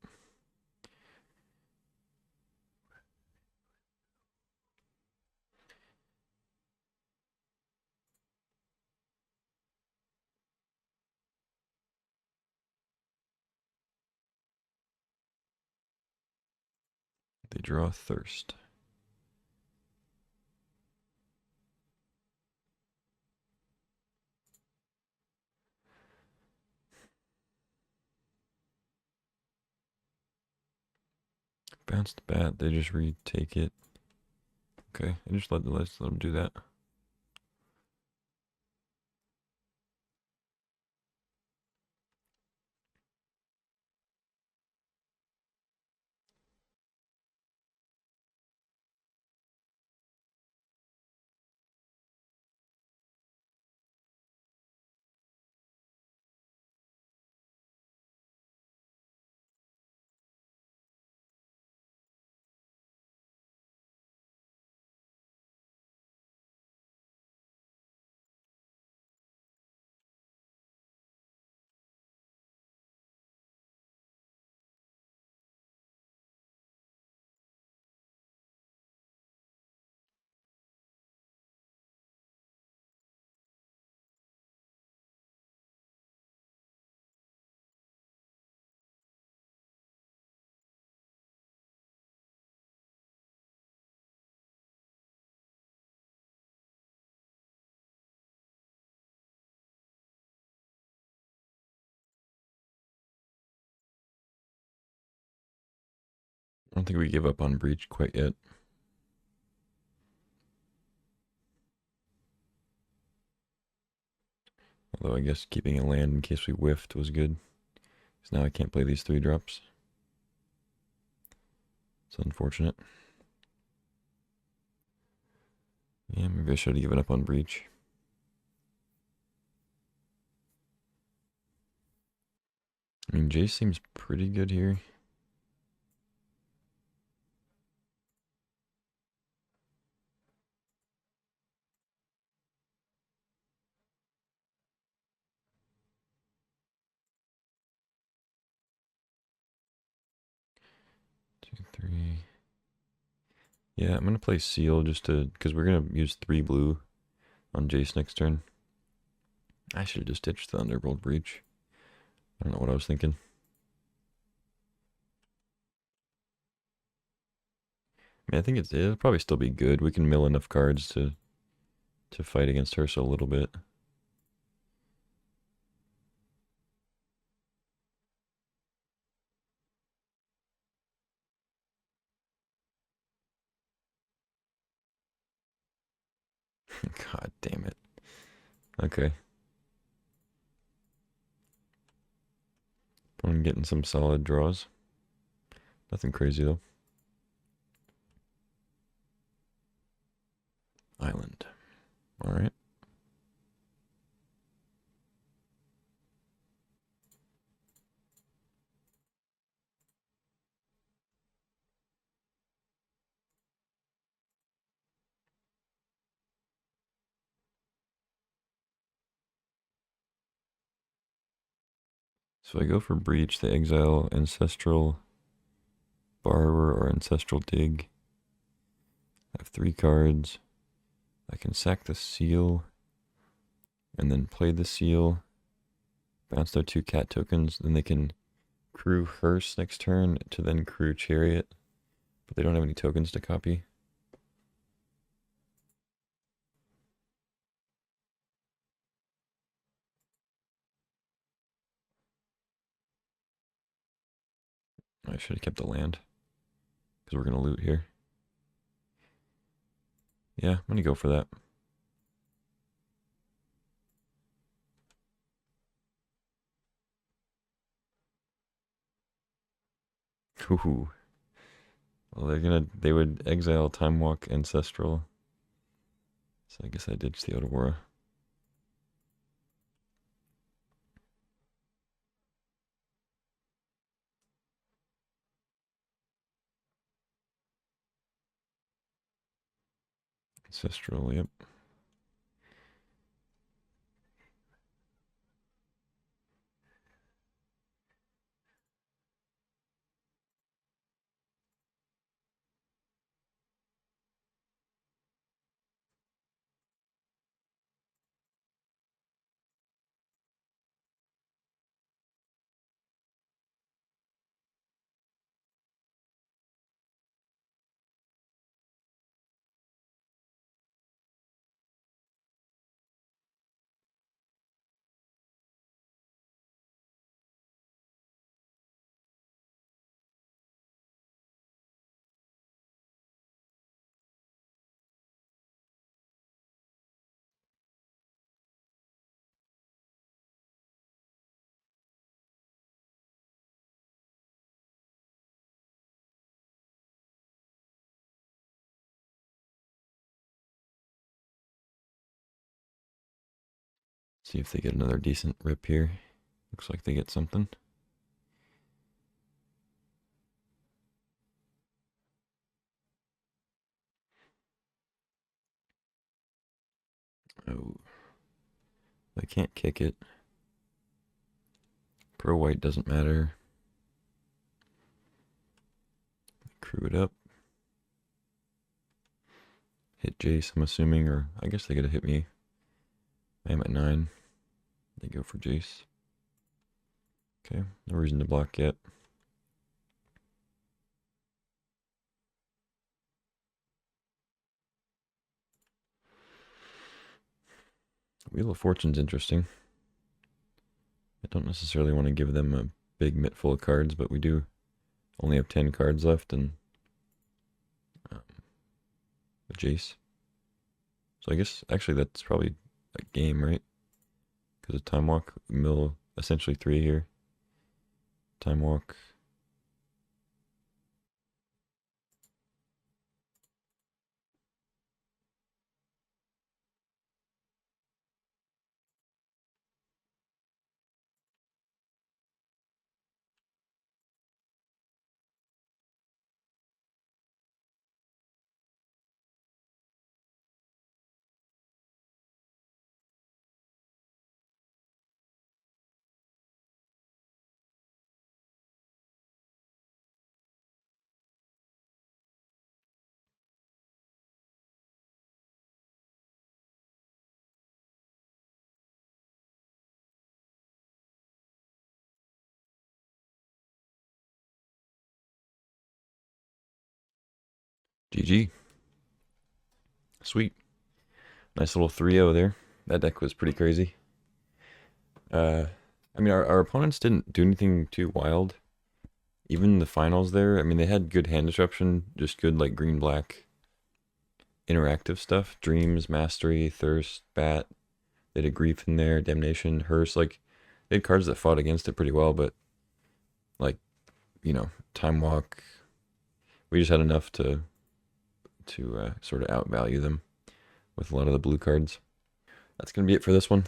They draw Thirst. Bounce the bat, they just retake it. Okay, I just let's let them do that. don't think we give up on breach quite yet. Although I guess keeping a land in case we whiffed was good. Because now I can't play these 3-drops. It's unfortunate. Yeah, maybe I should have given up on breach. I mean, Jace seems pretty good here. Two, three. Yeah, I'm gonna play Seal just to, because we're gonna use 3 blue on Jace next turn. I should have just ditched the Underworld Breach. I don't know what I was thinking. I mean, I think it'll probably still be good. We can mill enough cards to fight against her so a little bit. God damn it. Okay. I'm getting some solid draws. Nothing crazy though. Island. Alright. So I go for Breach, they exile Ancestral Borrower or Ancestral Dig. I have 3 cards. I can sack the Seal and then play the Seal. Bounce their 2 cat tokens. Then they can crew Hearse next turn to then crew Chariot. But they don't have any tokens to copy. I should have kept the land. Because we're going to loot here. Yeah, I'm going to go for that. Ooh. Well, they would exile Time Walk Ancestral. So I guess I ditched the Otawara. Ancestral, yep. See if they get another decent rip here. Looks like they get something. Oh. I can't kick it. Pro white doesn't matter. Crew it up. Hit Jace, I'm assuming, or I guess they gotta hit me. I am at 9. They go for Jace. Okay, no reason to block yet. Wheel of Fortune's interesting. I don't necessarily want to give them a big mitt full of cards, but we do only have 10 cards left, and Jace. So I guess actually that's probably a game, right? Because of Time Walk, mill essentially 3 here. Time Walk. GG. Sweet. Nice little 3-0 there. That deck was pretty crazy. I mean, our opponents didn't do anything too wild. Even the finals there, I mean, they had good hand disruption, just good, like, green-black interactive stuff. Dreams, Mastery, Thirst, Bat. They had a Grief in there, Damnation, Hearse. Like, they had cards that fought against it pretty well, but, like, you know, Time Walk, we just had enough to sort of outvalue them with a lot of the blue cards. That's going to be it for this one.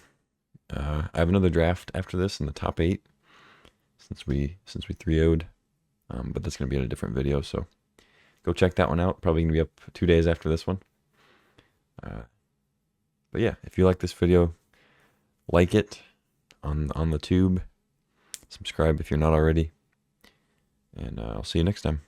I have another draft after this in the top 8 since we 3-0'd, but that's going to be in a different video, so go check that one out. Probably going to be up 2 days after this one. But yeah, if you like this video, like it on the tube, subscribe if you're not already, and I'll see you next time.